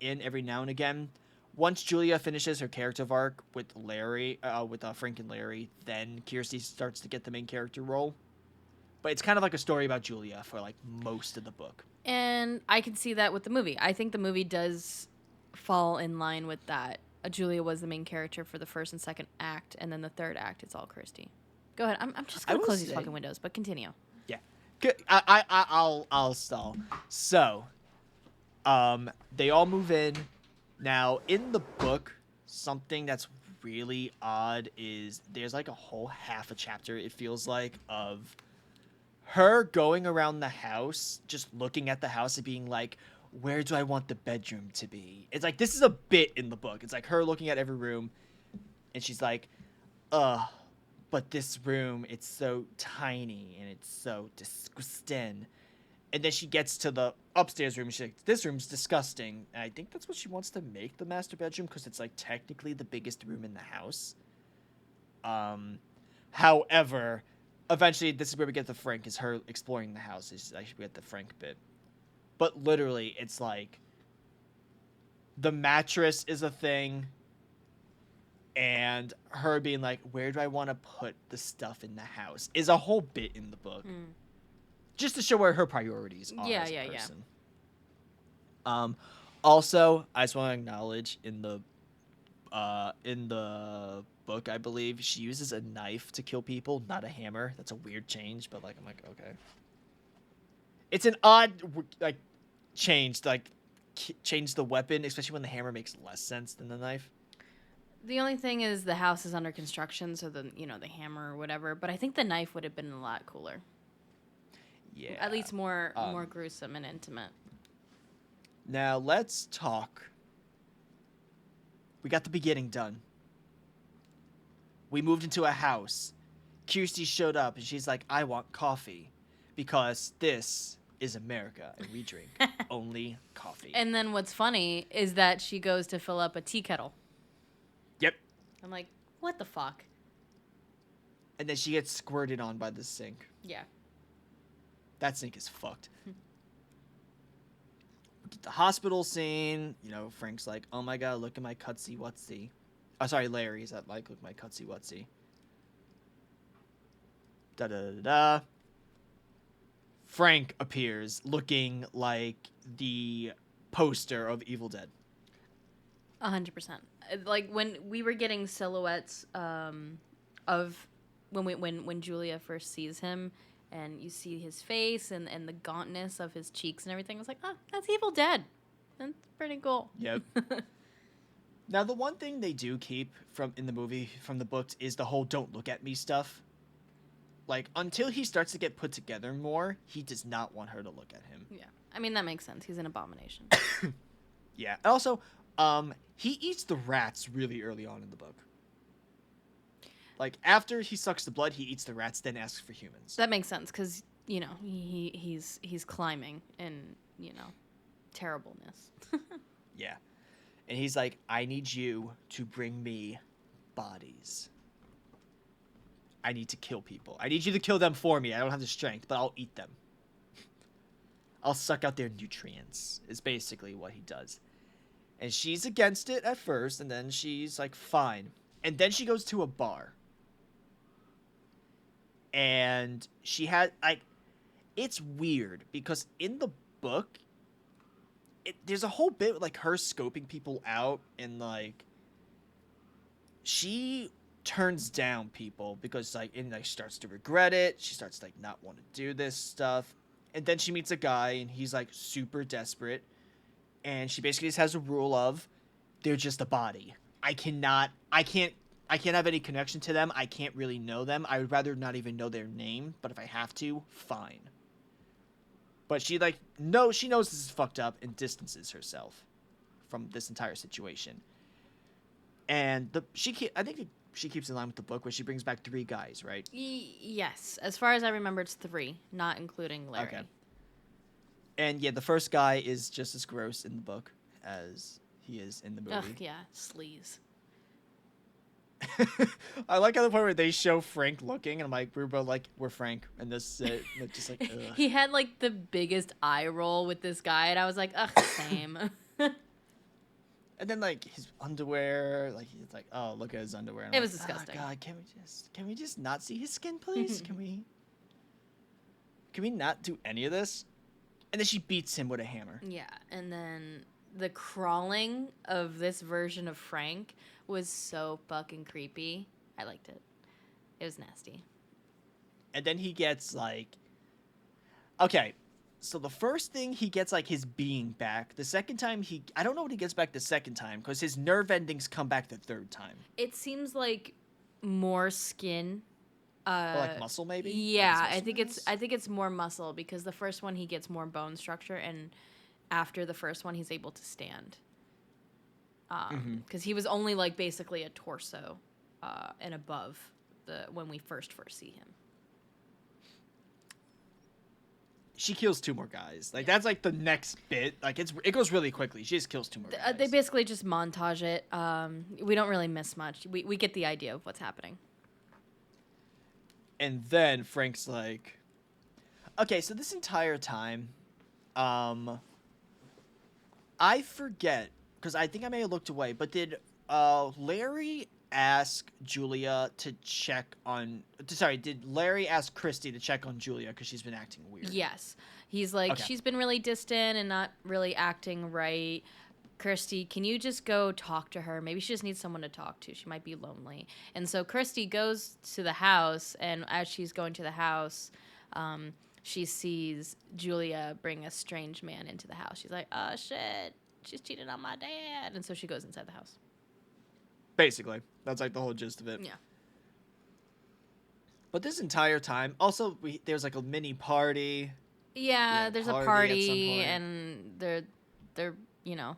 A: every now and again. Once Julia finishes her character arc with Larry, with Frank and Larry, then Kirsty starts to get the main character role. But it's kind of like a story about Julia for like most of the book.
B: And I can see that with the movie. I think the movie does fall in line with that. Julia was the main character for the first and second act, and then the third act, it's all Kirsty. Go ahead. I'm just gonna close these fucking windows, but continue.
A: Yeah, I'll stall. So, they all move in. Now, in the book, something that's really odd is there's like a whole half a chapter, it feels like, of her going around the house, just looking at the house and being like, where do I want the bedroom to be? It's like, this is a bit in the book. It's like her looking at every room, and she's like, but this room, it's so tiny, and it's so disgusting. And then she gets to the upstairs room, she's like, this room's disgusting. And I think that's what she wants to make the master bedroom, because it's like technically the biggest room in the house. However, eventually this is where we get the Frank, is her exploring the house. Is actually we get the Frank bit. But literally, it's like the mattress is a thing, and her being like, where do I want to put the stuff in the house, is a whole bit in the book. Just to show where her priorities are as a person. Also, I just want to acknowledge in the book, I believe she uses a knife to kill people, not a hammer. That's a weird change, but like I'm like, okay. It's an odd like change to like change the weapon, especially when the hammer makes less sense than the knife.
B: The only thing is the house is under construction, so the hammer or whatever. But I think the knife would have been a lot cooler.
A: Yeah.
B: At least more gruesome and intimate.
A: Now let's talk. We got the beginning done. We moved into a house. Kirsty showed up and she's like, I want coffee. Because this is America and we drink only coffee.
B: And then what's funny is that she goes to fill up a tea kettle.
A: Yep.
B: I'm like, what the fuck?
A: And then she gets squirted on by the sink.
B: Yeah.
A: That sink is fucked. The hospital scene, Frank's like, oh my god, look at my cutsy wutsy. Oh, sorry, Larry's at like, look at my cutsy wutsy. Da da da da. Frank appears looking like the poster of Evil Dead.
B: 100%. Like when we were getting silhouettes of when Julia first sees him, and you see his face and the gauntness of his cheeks and everything. I was like, oh, that's Evil Dead. That's pretty cool.
A: Yep. Now, the one thing they do keep in the movie from the books is the whole don't look at me stuff. Like, until he starts to get put together more, he does not want her to look at him.
B: Yeah. I mean, that makes sense. He's an abomination.
A: Yeah. And also, he eats the rats really early on in the book. Like, after he sucks the blood, he eats the rats, then asks for humans.
B: That makes sense, because, he's climbing in, terribleness.
A: Yeah. And he's like, I need you to bring me bodies. I need to kill people. I need you to kill them for me. I don't have the strength, but I'll eat them. I'll suck out their nutrients, is basically what he does. And she's against it at first, and then she's like, fine. And then she goes to a bar. And she had, like, it's weird because in the book, there's a whole bit with, like, her scoping people out, and, like, she turns down people because, like, and, like, starts to regret it. She starts to, like, not want to do this stuff. And then she meets a guy, and he's, like, super desperate. And she basically just has a rule of, they're just a body. I can't have any connection to them. I can't really know them. I would rather not even know their name, but if I have to, fine. But she, like, she knows this is fucked up and distances herself from this entire situation. And I think she keeps in line with the book where she brings back 3 guys, right?
B: Yes. As far as I remember, it's 3, not including Larry.
A: Okay. And yeah, the first guy is just as gross in the book as he is in the movie.
B: Ugh, yeah, sleaze.
A: I like how the point where they show Frank looking, and I'm like, we're both like, we're Frank, and this is it. And it's just like, ugh.
B: He had like the biggest eye roll with this guy, and I was like, ugh, same.
A: And then like his underwear, like he's like, oh, look at his underwear. And
B: It
A: I'm
B: was
A: like,
B: disgusting.
A: God, can we just not see his skin, please? Can we not do any of this? And then she beats him with a hammer.
B: Yeah, and then the crawling of this version of Frank was so fucking creepy. I liked it. It was nasty.
A: And then he gets like, okay, so the first thing he gets like his being back. The second time I don't know what he gets back the second time because his nerve endings come back the third time.
B: It seems like more skin.
A: Or like muscle, maybe.
B: Yeah, I think it's more muscle because the first one he gets more bone structure, and after the first one he's able to stand. Because he was only like basically a torso, and above when we first see him.
A: She kills 2 more guys. Like that's like the next bit. Like it goes really quickly. She just kills 2 more guys.
B: They basically just montage it. We don't really miss much. We get the idea of what's happening.
A: And then Frank's like, okay, so this entire time, I forget, because I think I may have looked away, but did Larry ask Julia to check on... Sorry, did Larry ask Christy to check on Julia because she's been acting weird?
B: Yes. He's like,
A: okay.
B: She's been really distant and not really acting right. Kirsty, can you just go talk to her? Maybe she just needs someone to talk to. She might be lonely. And so Kirsty goes to the house, and as she's going to the house, she sees Julia bring a strange man into the house. She's like, oh, shit, she's cheating on my dad. And so she goes inside the house.
A: Basically. That's like the whole gist of it.
B: Yeah.
A: But this entire time, also, there's like a mini party.
B: Yeah, there's a
A: at some
B: party,
A: point.
B: and they're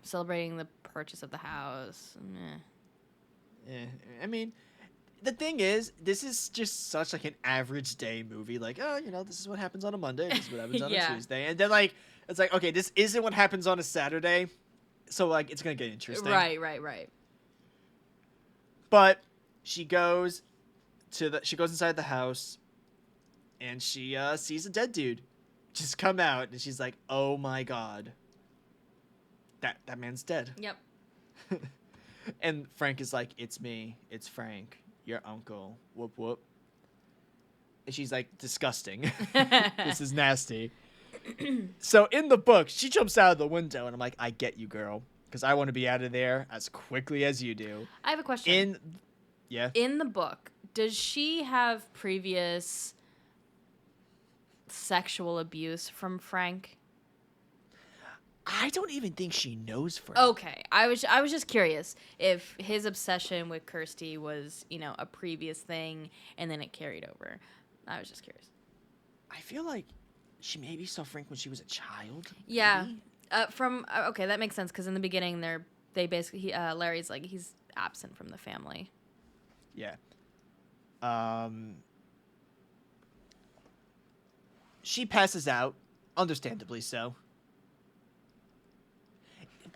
B: celebrating the purchase of the house.
A: I mean, the thing is, this is just such like an average day movie. Like, oh, this is what happens on a Monday. This is what happens on
B: Yeah.
A: a Tuesday. And then like, it's like, okay, this isn't what happens on a Saturday. So like, it's going to get interesting.
B: Right.
A: But she goes inside the house, and she sees a dead dude just come out, and she's like, oh my God. That man's dead.
B: Yep.
A: And Frank is like, it's me. It's Frank, your uncle. Whoop, whoop. And she's like, disgusting. This is nasty. So in the book, she jumps out of the window, and I'm like, I get you, girl. Because I want to be out of there as quickly as you do.
B: I have a question.
A: Yeah?
B: In the book, does she have previous sexual abuse from Frank?
A: I don't even think she knows Frank.
B: Okay, I was just curious if his obsession with Kirsty was, a previous thing and then it carried over. I was just curious.
A: I feel like she maybe saw Frank when she was a child.
B: Yeah.
A: Maybe?
B: Okay, that makes sense because in the beginning Larry's like he's absent from the family.
A: Yeah. She passes out, understandably so.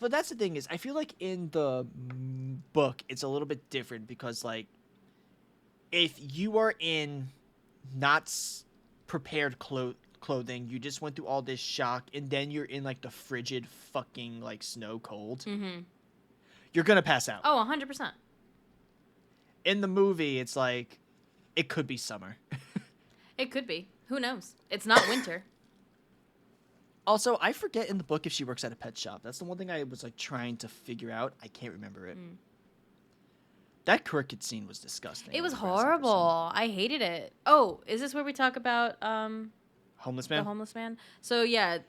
A: but that's the thing is, I feel like in the book, it's a little bit different because, like, if you are in not prepared clothing, you just went through all this shock, and then you're in, like, the frigid fucking, like, snow cold, you're gonna pass out.
B: Oh, 100%.
A: In the movie, it's like, it could be summer.
B: It could be. Who knows? It's not winter.
A: Also, I forget in the book if she works at a pet shop. That's the one thing I was, like, trying to figure out. I can't remember it. That cricket scene was disgusting.
B: It was horrible. I hated it. Oh, is this where we talk about
A: Homeless man?
B: the homeless man? So, yeah,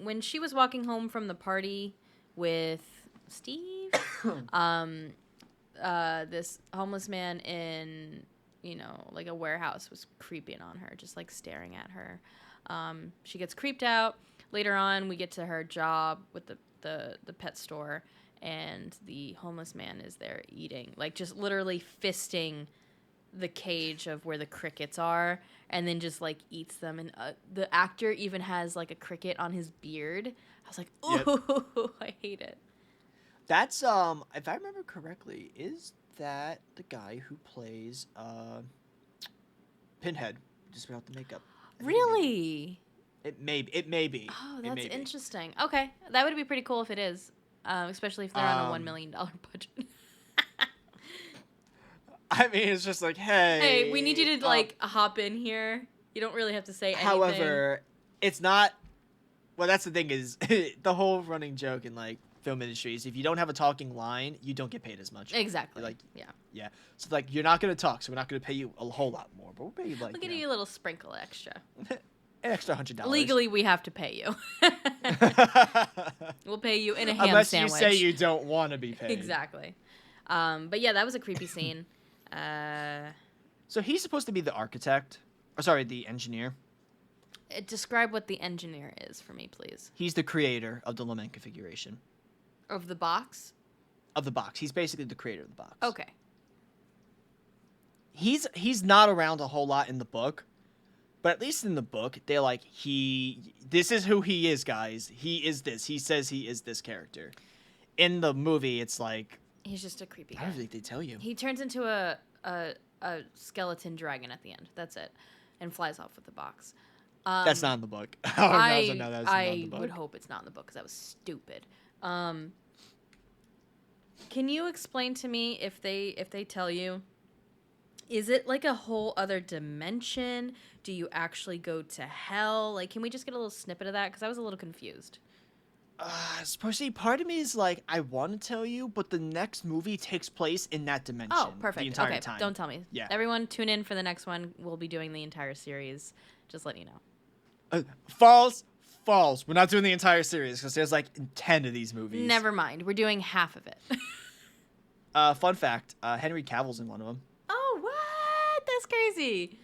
B: when she was walking home from the party with Steve, this homeless man in, like a warehouse was creeping on her, just, like, staring at her. She gets creeped out. Later on, we get to her job with the pet store, and the homeless man is there eating, like, just literally fisting the cage of where the crickets are, and then just, like, eats them. And the actor even has, like, a cricket on his beard. I was like, ooh, yep. I hate it.
A: That's, if I remember correctly, is that the guy who plays Pinhead, just without the makeup?
B: Really?
A: It may be.
B: Oh, that's interesting. Okay, that would be pretty cool if it is, especially if they're on a $1 million budget.
A: I mean, it's just like, hey,
B: we need you to like hop in here. You don't really have to say anything.
A: However, it's not. Well, that's the thing is the whole running joke in like film industries. If you don't have a talking line, you don't get paid as much.
B: Exactly.
A: Like,
B: yeah.
A: So like, you're not gonna talk, so we're not gonna pay you a whole lot more, but we'll pay you like.
B: We'll give you a little sprinkle extra.
A: An extra $100.
B: Legally, we have to pay you. We'll pay you in a ham
A: Unless
B: sandwich.
A: Unless you say you don't want to be paid.
B: Exactly. But yeah, that was a creepy scene.
A: So he's supposed to be the architect. Or sorry, the engineer.
B: Describe what the engineer is for me, please.
A: He's the creator of the lament configuration.
B: Of the box?
A: Of the box. He's basically the creator of the box.
B: Okay.
A: He's not around a whole lot in the book. But at least in the book, they're like, this is who he is, guys. He is this. He says he is this character. In the movie, it's like...
B: He's just a creepy guy.
A: I don't think they tell you.
B: He turns into a skeleton dragon at the end. That's it. And flies off with the box.
A: That's not in the book.
B: I would hope it's not in the book because that was stupid. Can you explain to me if they tell you... Is it like a whole other dimension? Do you actually go to hell? Like, can we just get a little snippet of that? Because I was a little confused.
A: See, part of me is like, I want to tell you, but the next movie takes place in that dimension.
B: Oh, perfect.
A: The entire time.
B: Don't tell me.
A: Yeah.
B: Everyone tune in for the next one. We'll be doing the entire series. Just letting you know.
A: False. We're not doing the entire series because there's like 10 of these movies.
B: Never mind. We're doing half of it.
A: Fun fact, Henry Cavill's in one of them.
B: Oh, what? That's crazy.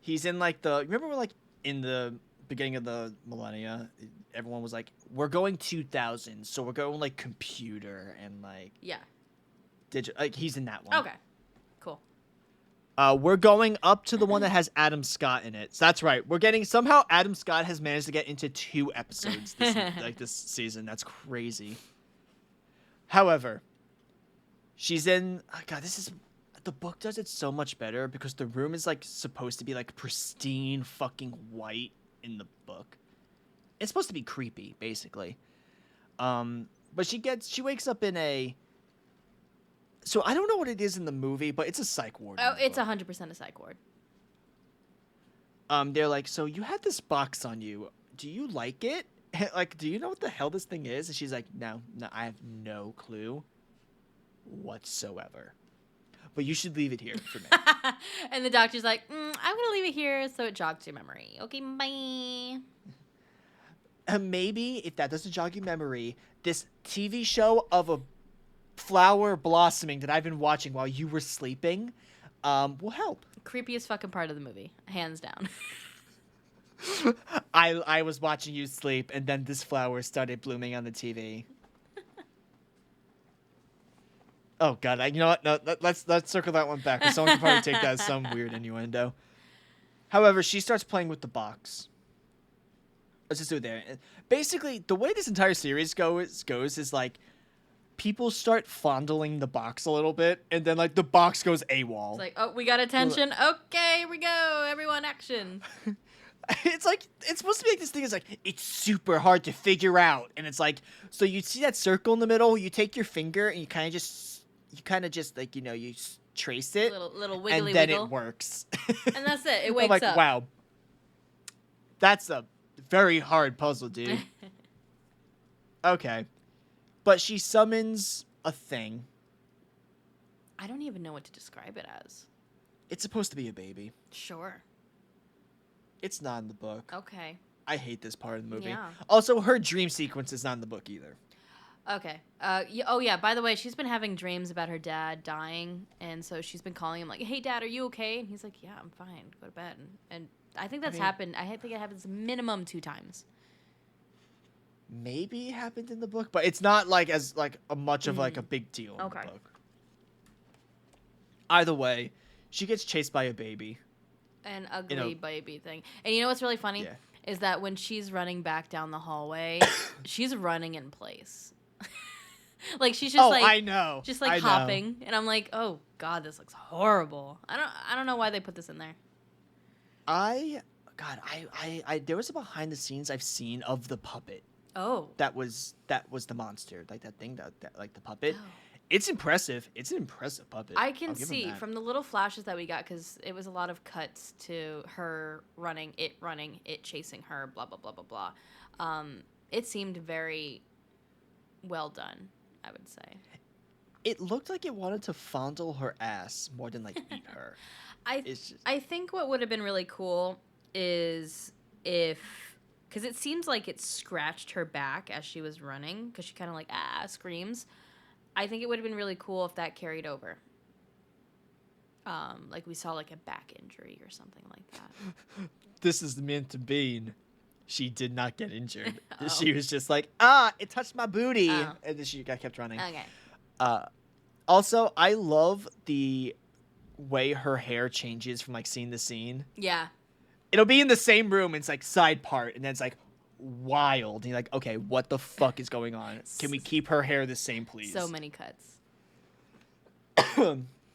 A: He's in like remember like in the beginning of the millennia, everyone was like, we're going 2000, so we're going like computer and like digital. Like he's in that one.
B: Okay, cool.
A: We're going up to the one that has Adam Scott in it. So that's right. We're getting somehow Adam Scott has managed to get into 2 episodes this season. That's crazy. However, she's in. Oh God, the book does it so much better because the room is like supposed to be like pristine fucking white in the book. It's supposed to be creepy, basically. But she wakes up in a. So I don't know what it is in the movie, but it's a psych ward.
B: Oh, it's 100% a psych ward.
A: They're like, so you had this box on you. Do you like it? Like, do you know what the hell this thing is? And she's like, no, I have no clue whatsoever. But you should leave it here for me.
B: And the doctor's like, I'm going to leave it here so it jogs your memory. Okay, bye.
A: Maybe, if that doesn't jog your memory, this TV show of a flower blossoming that I've been watching while you were sleeping will help.
B: Creepiest fucking part of the movie, hands down.
A: I was watching you sleep, and then this flower started blooming on the TV. Oh God! You know what? No, let's circle that one back. Someone can probably take that as some weird innuendo. However, she starts playing with the box. let's just do it there. Basically, the way this entire series goes is like people start fondling the box a little bit, and then like the box goes AWOL.
B: It's like, oh, we got attention. Okay, here we go. Everyone, action.
A: It's like it's supposed to be like this thing is like it's super hard to figure out, and it's like so you see that circle in the middle, you take your finger and you kind of just like you trace it,
B: little wiggly
A: and then
B: wiggle.
A: it works.
B: And that's it. It wakes
A: I'm like,
B: up.
A: wow, that's a very hard puzzle, dude. Okay, but she summons a thing.
B: I don't even know what to describe it as.
A: It's supposed to be a baby.
B: Sure.
A: It's not in the book.
B: Okay.
A: I hate this part of the movie.
B: Yeah.
A: Also, her dream sequence is not in the book either.
B: Okay. Oh, yeah. By the way, she's been having dreams about her dad dying. And so she's been calling him like, hey, Dad, are you okay? And he's like, yeah, I'm fine. Go to bed. And I think that's happened. I think it happens minimum 2 times.
A: Maybe it happened in the book, but it's not like as like a much of like a big deal in the book. Either way, she gets chased by a baby.
B: An ugly baby thing. And you know what's really funny?
A: Yeah.
B: Is that when she's running back down the hallway, she's running in place. Like she's just
A: I know.
B: Just like hopping. And I'm like, oh God, this looks horrible. I don't know why they put this in there.
A: I there was a behind the scenes I've seen of the puppet.
B: Oh.
A: That was the monster, like that thing that like the puppet.
B: Oh.
A: It's impressive. It's an impressive puppet.
B: I can see from the little flashes that we got, because it was a lot of cuts to her running, it chasing her, blah, blah, blah, blah, blah. It seemed very well done, I would say.
A: It looked like it wanted to fondle her ass more than like eat her.
B: I think what would have been really cool is if, because it seems like it scratched her back as she was running, because she kind of like screams. I think it would have been really cool if that carried over. Like we saw like a back injury or something like that.
A: This is meant to be. She did not get injured.
B: Oh.
A: She was just like, it touched my booty.
B: Oh.
A: And then she kept running.
B: Okay.
A: Also, I love the way her hair changes from like scene to scene.
B: Yeah.
A: It'll be in the same room. And it's like side part. And then it's like wild. And you're like, okay, what the fuck is going on? Can we keep her hair the same, please?
B: So many cuts.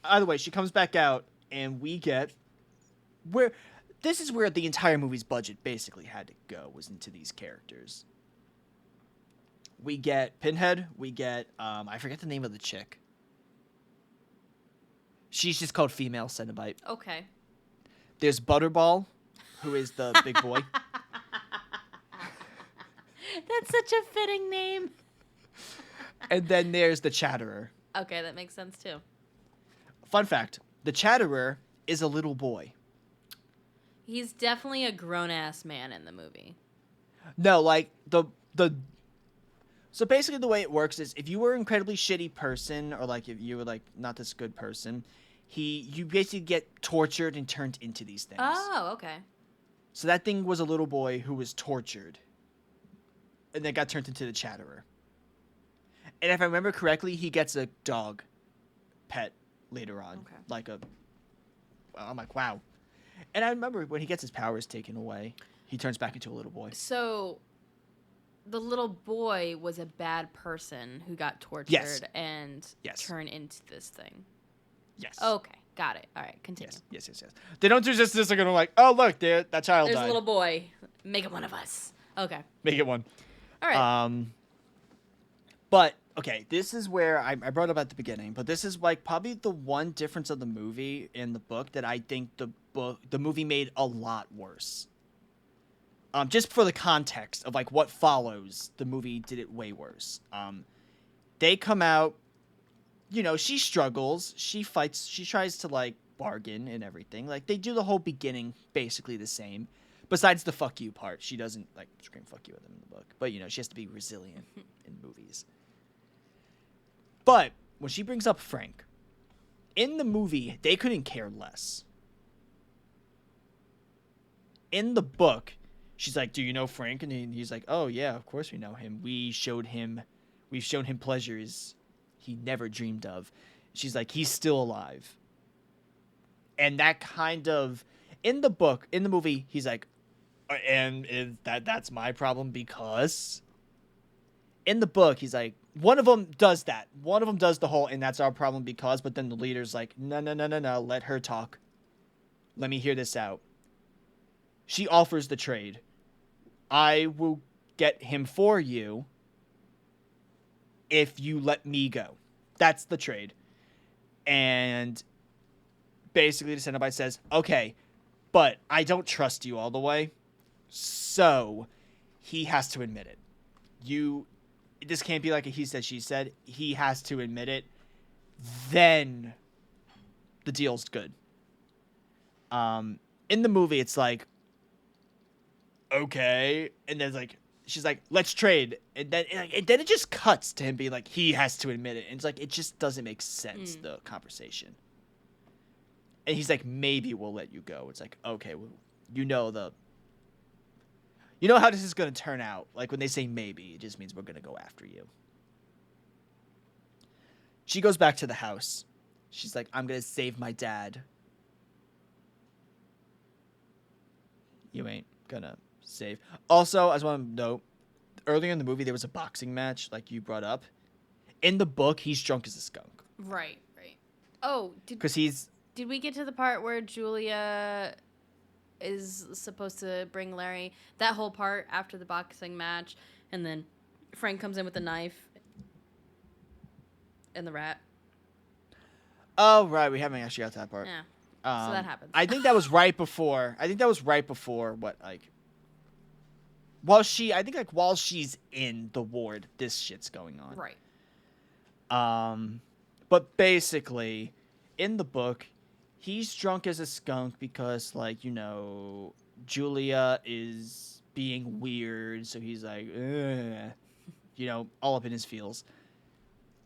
A: Either way, she comes back out, and we get this is where the entire movie's budget basically had to go, was into these characters. We get Pinhead. We get I forget the name of the chick. She's just called Female Cenobite.
B: Okay.
A: There's Butterball, who is the big boy.
B: That's such a fitting name.
A: And then there's the Chatterer.
B: Okay, that makes sense too.
A: Fun fact, the Chatterer is a little boy.
B: He's definitely a grown-ass man in the movie.
A: No, like the so basically the way it works is if you were an incredibly shitty person, or like if you were like not this good person, you basically get tortured and turned into these things.
B: Oh, okay.
A: So that thing was a little boy who was tortured and then got turned into the Chatterer. And if I remember correctly, he gets a dog pet later on.
B: Okay.
A: I'm like, wow. And I remember when he gets his powers taken away, he turns back into a little boy.
B: So the little boy was a bad person who got tortured and turned into this thing.
A: Yes.
B: Okay, got it. All right, continue.
A: Yes. They don't do just this. They're going to like, oh, look, that child
B: There's
A: died.
B: a little boy. Make him one of us. Okay.
A: Make it one.
B: All right.
A: But okay, this is where I brought up at the beginning, but this is like probably the one difference of the movie in the book that I think the movie made a lot worse. Just for the context of like what follows, the movie did it way worse. They come out, she struggles, she fights, she tries to like bargain and everything. Like they do the whole beginning basically the same. Besides the fuck you part, she doesn't like scream fuck you at them in the book. But she has to be resilient in movies. But when she brings up Frank, in the movie, they couldn't care less. In the book, she's like, do you know Frank? And he's like, oh yeah, of course we know him. We've shown him pleasures he never dreamed of. She's like, he's still alive. And that kind of, in the movie, he's like, That's my problem because in the book he's like, one of them does that. One of them does the whole, and that's our problem because. But then the leader's like, no, no, no, no, no. Let her talk. Let me hear this out. She offers the trade. I will get him for you if you let me go. That's the trade. And basically the Cenobite says, okay, but I don't trust you all the way. So he has to admit it. This can't be like a he said, she said. He has to admit it. Then the deal's good. In the movie, it's like, okay. And then like, she's like, let's trade. And then it just cuts to him being like, he has to admit it. And it's like, it just doesn't make sense, the conversation. And he's like, maybe we'll let you go. It's like, okay, well, you know how this is going to turn out. Like when they say maybe, it just means we're going to go after you. She goes back to the house. She's like, I'm going to save my dad. You ain't gonna save. Also, I just want to note, earlier in the movie, there was a boxing match, like you brought up. In the book, he's drunk as a skunk.
B: Right. Oh, did we get to the part where Julia is supposed to bring Larry? That whole part after the boxing match, and then Frank comes in with the knife and the rat.
A: Oh, right. We haven't actually got to that part.
B: Yeah. So that happens.
A: I think that was right before. What, like, while she's in the ward, this shit's going on.
B: Right.
A: But basically, in the book, he's drunk as a skunk because, like, Julia is being weird, so he's like, all up in his feels.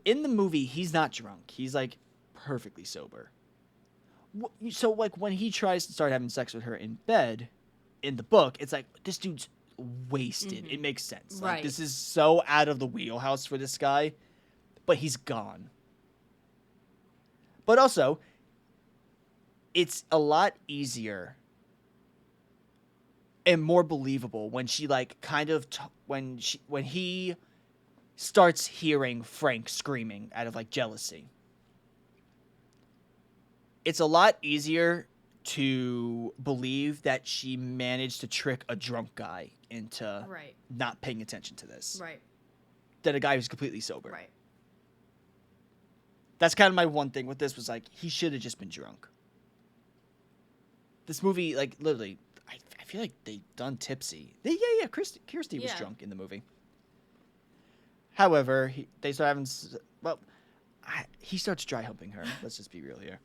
A: In the movie, he's not drunk. He's, like, perfectly sober. So, like, when he tries to start having sex with her in bed, in the book, it's like, this dude's wasted. Mm-hmm. It makes sense. Like, this is so out of the wheelhouse for this guy, but he's gone. But also, it's a lot easier and more believable when she, like, kind of, when he starts hearing Frank screaming out of, like, jealousy. It's a lot easier to believe that she managed to trick a drunk guy into not paying attention to this.
B: Right.
A: Than a guy who's completely sober.
B: Right.
A: That's kind of my one thing with this was, like, he should have just been drunk. This movie, like, literally, I feel like they done tipsy. Kirsty was drunk in the movie. However, they start having, he starts dry humping her. Let's just be real here.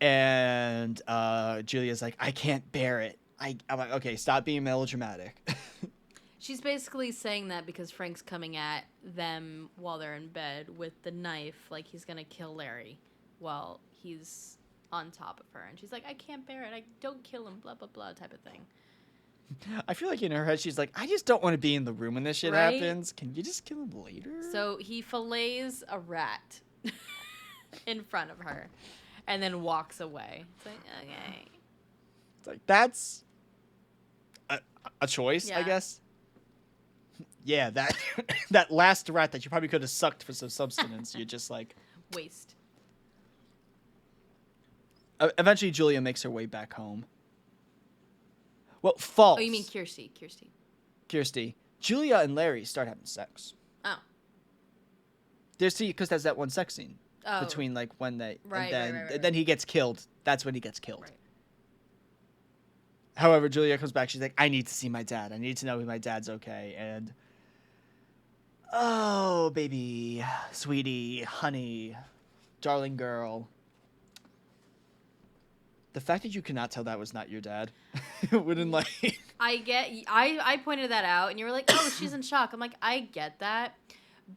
A: And Julia's like, I can't bear it. I'm like, okay, stop being melodramatic.
B: She's basically saying that because Frank's coming at them while they're in bed with the knife, like he's going to kill Larry while he's on top of her. And she's like, I can't bear it. I don't kill him, blah, blah, blah, type of thing.
A: I feel like in her head, she's like, I just don't want to be in the room when this shit happens. Can you just kill him later?
B: So he fillets a rat in front of her. And then walks away. It's like, okay.
A: It's like, that's a choice, I guess. Yeah, that last rat that you probably could have sucked for some substance, you're just like...
B: Waste.
A: Eventually, Julia makes her way back home. Well, false.
B: Oh, you mean Kirsty.
A: Julia and Larry start having sex.
B: Oh.
A: Because there's that one sex scene. Oh. Between, like, when they...
B: Right,
A: and then he gets killed. That's when he gets killed.
B: Right.
A: However, Julia comes back. She's like, I need to see my dad. I need to know if my dad's okay. And... Oh, baby. Sweetie. Honey. Darling girl. The fact that you cannot tell that was not your dad. Wouldn't, like...
B: I pointed that out, and you were like, oh, she's in shock. I'm like, I get that.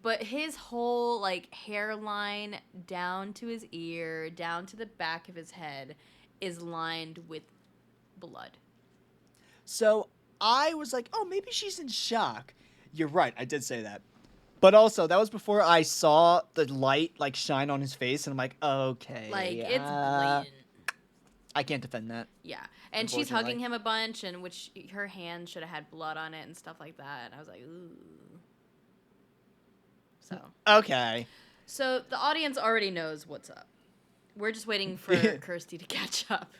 B: But his whole, like, hairline down to his ear, down to the back of his head, is lined with blood.
A: So I was like, oh, maybe she's in shock. You're right. I did say that. But also, that was before I saw the light, like, shine on his face, and I'm like, okay.
B: Like, it's blatant.
A: I can't defend that.
B: Yeah, and she's
A: Unfortunately.
B: hugging him a bunch, and which her hand should have had blood on it and stuff like that. And I was like, ooh.
A: Okay.
B: So the audience already knows what's up. We're just waiting for Kirsty to catch up.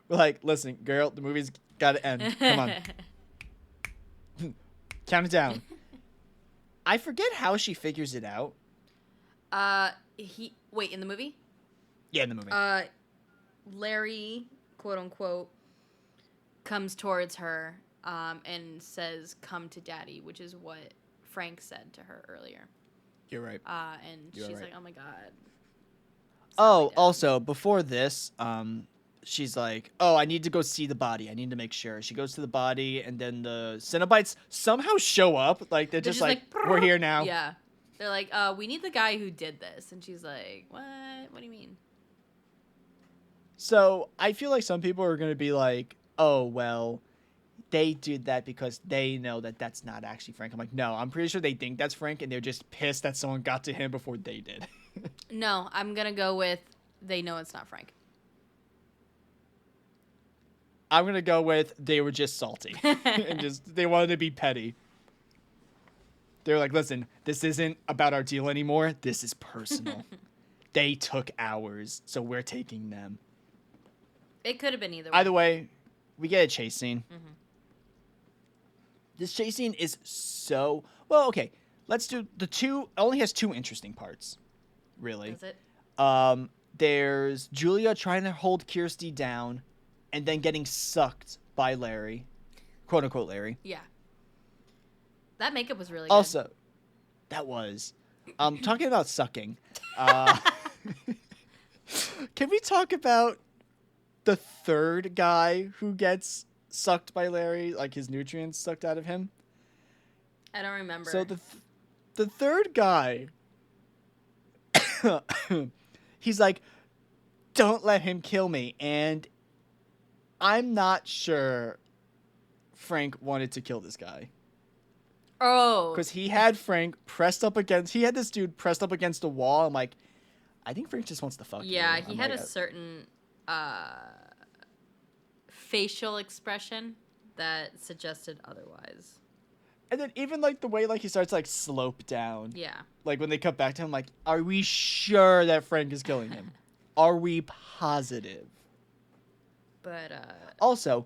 A: We're like, listen, girl, the movie's got to end. Come on. Count it down. I forget how she figures it out.
B: Wait, in the movie?
A: Yeah, in the movie.
B: Larry, quote unquote, comes towards her and says, "Come to daddy," which is what Frank said to her earlier.
A: You're right.
B: And
A: You're
B: she's
A: right.
B: like, "Oh my god."
A: Oh, also, before this, she's like, "Oh, I need to go see the body. I need to make sure." She goes to the body, and then the Cenobites somehow show up. Like, they're just like, "We're here now."
B: Yeah. They're like, "We need the guy who did this." And she's like, "What? What do you mean?"
A: So, I feel like some people are going to be like, "Oh, well, they did that because they know that that's not actually Frank." I'm like, no, I'm pretty sure they think that's Frank, and they're just pissed that someone got to him before they did.
B: No, I'm going to go with they know it's not Frank.
A: I'm going to go with they were just salty. And they wanted to be petty. They're like, listen, this isn't about our deal anymore. This is personal. They took ours, so we're taking them.
B: It could have been either way.
A: Either way, we get a chase scene.
B: Mm-hmm.
A: This chase scene is so... Well, okay. Let's do the two... It only has two interesting parts, really.
B: Is it?
A: There's Julia trying to hold Kirsty down and then getting sucked by Larry. Quote-unquote Larry.
B: Yeah. That makeup was really good.
A: Also, that was... talking about sucking. Can we talk about the third guy who gets sucked by Larry? Like, his nutrients sucked out of him?
B: I don't remember.
A: So the third guy... he's like, don't let him kill me. And I'm not sure Frank wanted to kill this guy.
B: Oh.
A: Because he had Frank pressed up against... He had this dude pressed up against a wall. I'm like, I think Frank just wants to fuck you.
B: Yeah, he had a certain facial expression that suggested otherwise.
A: And then even, like, the way, like, he starts, like, slope down.
B: Yeah.
A: Like, when they cut back to him, like, are we sure that Frank is killing him? Are we positive?
B: But,
A: Also,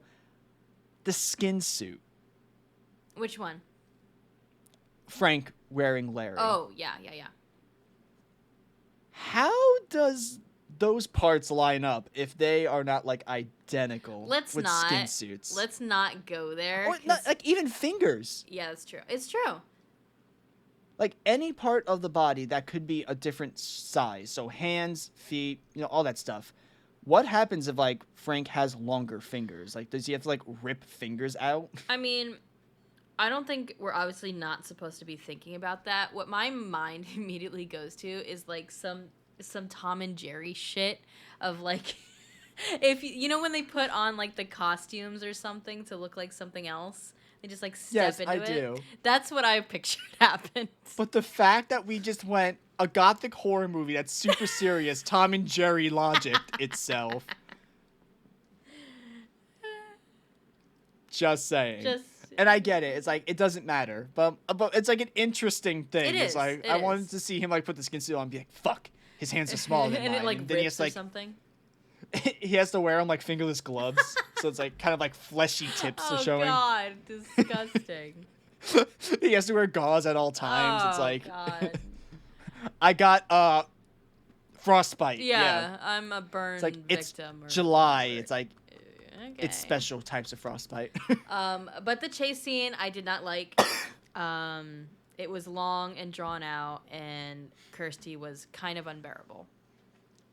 A: the skin suit.
B: which one?
A: Frank wearing Larry.
B: Oh, yeah.
A: How does those parts line up if they are not, like, identical with skin suits?
B: Let's not go there.
A: Or not, like, even fingers.
B: Yeah, that's true. It's true.
A: Like, any part of the body that could be a different size. So hands, feet, all that stuff. What happens if, like, Frank has longer fingers? Like, does he have to, like, rip fingers out?
B: I mean, I don't think we're obviously not supposed to be thinking about that. What my mind immediately goes to is, like, some Tom and Jerry shit of, like, if when they put on, like, the costumes or something to look like something else, they just, like, step into it.
A: Yes, I do.
B: That's what I pictured happened.
A: But the fact that we just went a gothic horror movie that's super serious, Tom and Jerry logic itself. Just saying. And I get it. It's like, it doesn't matter. But it's like an interesting thing.
B: It's
A: like, I wanted to see him, like, put the skin suit on and be like, fuck, his hands are smaller than
B: and
A: mine.
B: it, like,
A: and then he
B: rips
A: has, like,
B: or something.
A: he has to wear them, like, fingerless gloves. So it's, like, kind of, like, fleshy tips are showing.
B: Oh, God. Disgusting.
A: He has to wear gauze at all times.
B: Oh,
A: it's like,
B: God.
A: I got, frostbite.
B: Yeah, I'm a burn
A: It's like, it's
B: victim. Or
A: July.
B: whatever.
A: It's like,
B: Okay.
A: it's special types of frostbite.
B: But the chase scene I did not like. It was long and drawn out, and Kirsty was kind of unbearable.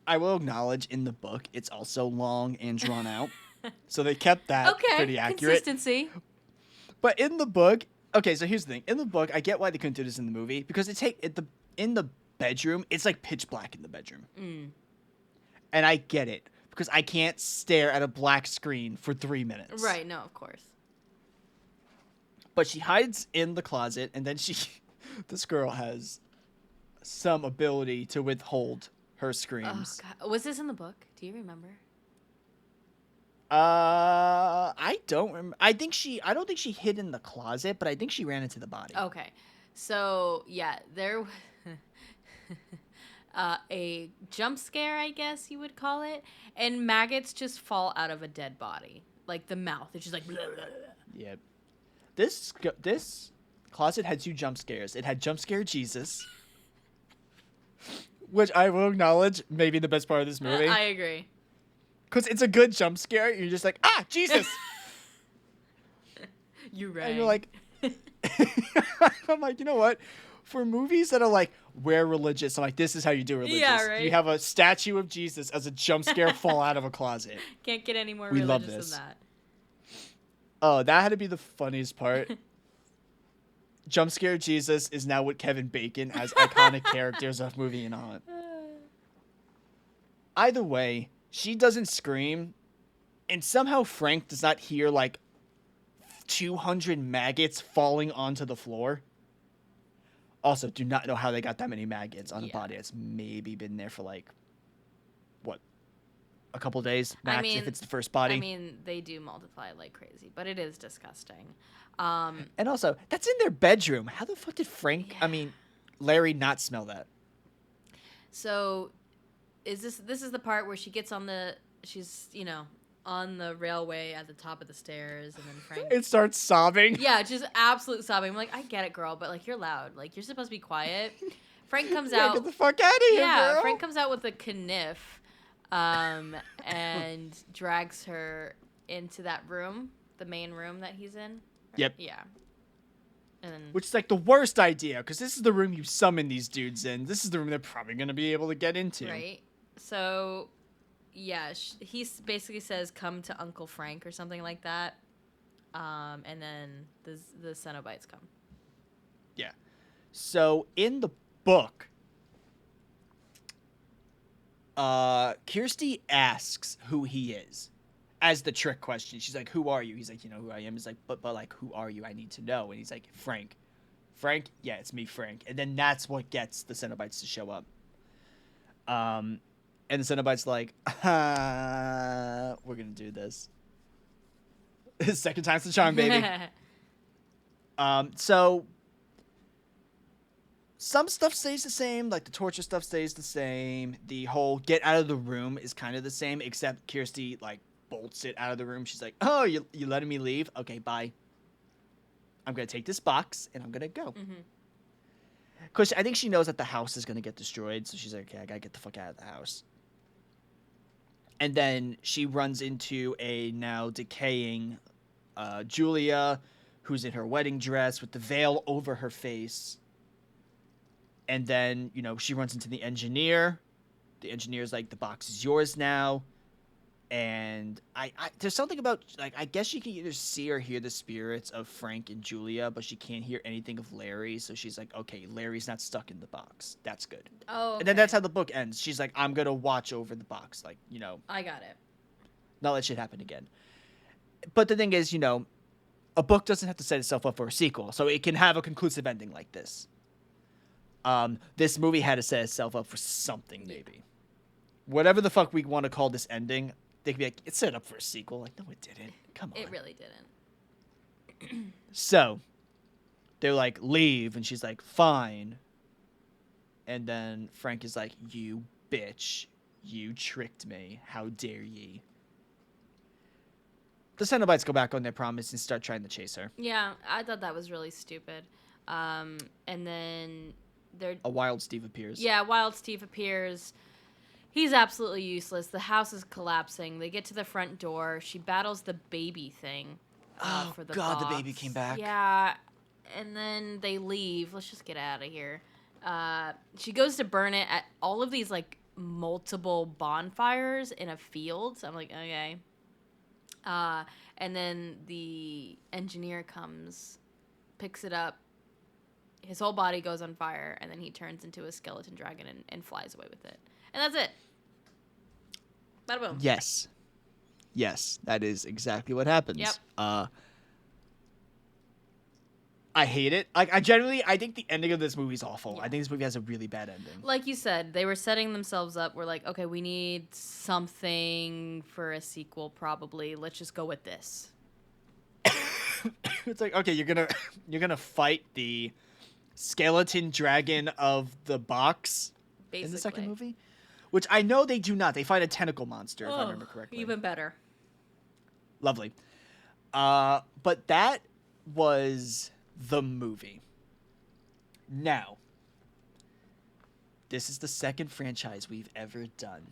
A: I will acknowledge in the book it's also long and drawn out, so they kept that pretty accurate.
B: Consistency.
A: But in the book, okay, so here's the thing: in the book, I get why they couldn't do this in the movie because in the bedroom, it's like pitch black in the bedroom, and I get it because I can't stare at a black screen for 3 minutes.
B: Right? No, of course.
A: But she hides in the closet, and then this girl has some ability to withhold her
B: Oh
A: screams.
B: God, was this in the book? Do you remember?
A: I don't remember. I don't think she hid in the closet, but I think she ran into the body.
B: Okay, so yeah, there was a jump scare, I guess you would call it, and maggots just fall out of a dead body, like the mouth. It's just like. Blah, blah, blah.
A: Yep. This closet had 2 jump scares. It had jump scare Jesus, which I will acknowledge may be the best part of this movie.
B: I agree.
A: Because it's a good jump scare. You're just like, ah, Jesus!
B: You right.
A: And you're like, I'm like, you know what? For movies that are like, we're religious, I'm like, this is how you do religious.
B: Yeah, right.
A: You have a statue of Jesus as a jump scare fall out of a closet.
B: Can't get any more
A: We love
B: religious
A: this.
B: than that.
A: Oh, that had to be the funniest part. Jump scare Jesus is now with Kevin Bacon as iconic characters of movie and on. Either way, she doesn't scream, and somehow Frank does not hear like 200 maggots falling onto the floor. Also, do not know how they got that many maggots on a body that's maybe been there for like, what, a couple days max if it's the first body.
B: I mean, they do multiply like crazy, but it is disgusting.
A: And also, that's in their bedroom. How the fuck did Larry not smell that?
B: So, this is the part where she gets she's on the railway at the top of the stairs, and then Frank.
A: It starts sobbing.
B: Yeah, just absolute sobbing. I'm like, I get it, girl, but like you're loud. Like you're supposed to be quiet. Frank comes out.
A: Get the fuck out of here, girl.
B: Frank comes out with a kniff, and drags her into that room, the main room that he's in.
A: Yep.
B: Yeah. And
A: Which is like the worst idea, because this is the room you summon these dudes in. This is the room they're probably going to be able to get into.
B: right. So, yeah, he basically says, "Come to Uncle Frank" or something like that, and then the Cenobites come.
A: Yeah. So in the book, Kirsty asks who he is as the trick question. She's like, "Who are you?" He's like, "You know who I am." He's like, but like, who are you? I need to know. And he's like, "Frank." Frank? Yeah, it's me, Frank. And then that's what gets the Cenobites to show up. And the Cenobites like, we're gonna do this. Second time's the charm, baby. So some stuff stays the same, like the torture stuff stays the same. The whole get out of the room is kind of the same, except Kirsty like bolts it out of the room. She's like, "Oh, you letting me leave? Okay, bye. I'm gonna take this box and I'm gonna go."
B: Mm-hmm.
A: Because I think she knows that the house is gonna get destroyed, so she's like, "Okay, I gotta get the fuck out of the house." And then she runs into a now decaying Julia, who's in her wedding dress with the veil over her face. And then, she runs into the engineer. The engineer's like, "The box is yours now." And I there's something about, like, I guess she can either see or hear the spirits of Frank and Julia, but she can't hear anything of Larry. So she's like, okay, Larry's not stuck in the box. That's good.
B: Oh, okay.
A: And then that's how the book ends. She's like, I'm going to watch over the box. Like,
B: I got it.
A: not let shit happen again. But the thing is, a book doesn't have to set itself up for a sequel. So it can have a conclusive ending like this. This movie had to set itself up for something, maybe. Whatever the fuck we want to call this ending, they could be like, it's set up for a sequel. Like, no, it didn't. Come on.
B: It really didn't.
A: So, they're like, leave. And she's like, fine. And then Frank is like, you bitch. You tricked me. How dare ye? The Cenobites go back on their promise and start trying to chase her.
B: Yeah, I thought that was really stupid. And then
A: a Wild Steve appears.
B: Yeah, Wild Steve appears. He's absolutely useless. The house is collapsing. They get to the front door. She battles the baby thing. For the
A: God,
B: box.
A: the baby came back.
B: Yeah, and then they leave. Let's just get out of here. She goes to burn it at all of these like multiple bonfires in a field. So I'm like, okay. And then the engineer comes, picks it up. His whole body goes on fire, and then he turns into a skeleton dragon and flies away with it. And that's it. Bada boom.
A: Yes. Yes, that is exactly what happens.
B: Yep.
A: I hate it. Like, I think the ending of this movie is awful.
B: Yeah.
A: I think this movie has a really bad ending.
B: Like you said, they were setting themselves up. We're like, okay, we need something for a sequel, probably. Let's just go with this.
A: It's like, okay, you're gonna fight the skeleton dragon of the box
B: Basically.
A: in the second movie, which I know they do not. They fight a tentacle monster, if I remember correctly.
B: Even better.
A: Lovely. But that was the movie. Now, this is the second franchise we've ever done.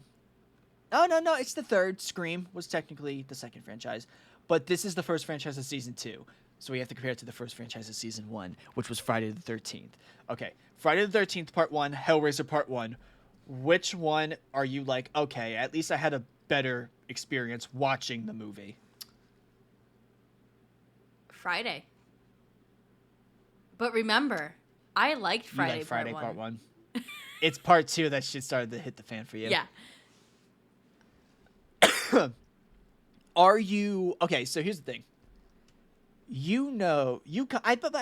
A: Oh, no, it's the third. Scream was technically the second franchise, but this is the first franchise of season 2. So we have to compare it to the first franchise of season 1, which was Friday the 13th. Okay, Friday the 13th part 1, Hellraiser part 1. Which one are you like, okay, at least I had a better experience watching the movie?
B: Friday. But remember, I liked Friday,
A: you like Friday
B: part 1.
A: It's part 2 that shit started to hit the fan for you.
B: Yeah.
A: Are you... Okay, so here's the thing. I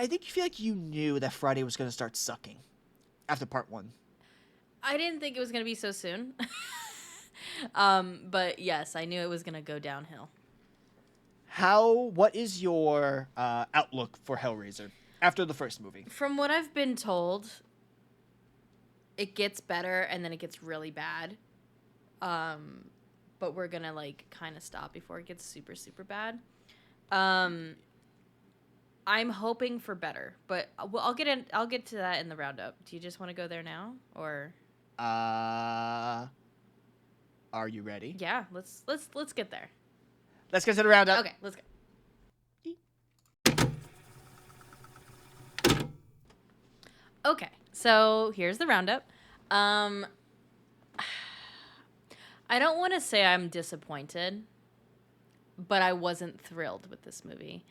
A: think you feel like you knew that Friday was going to start sucking after part 1.
B: I didn't think it was going to be so soon. But yes, I knew it was going to go downhill.
A: What is your outlook for Hellraiser after the first movie?
B: From what I've been told, it gets better and then it gets really bad. But we're going to like kind of stop before it gets super, super bad. I'm hoping for better, but I'll get to that in the roundup. Do you just want to go there now, or?
A: Are you ready?
B: Yeah, let's get there.
A: Let's get to the roundup.
B: Okay, let's go. Okay, so here's the roundup. I don't want to say I'm disappointed, but I wasn't thrilled with this movie.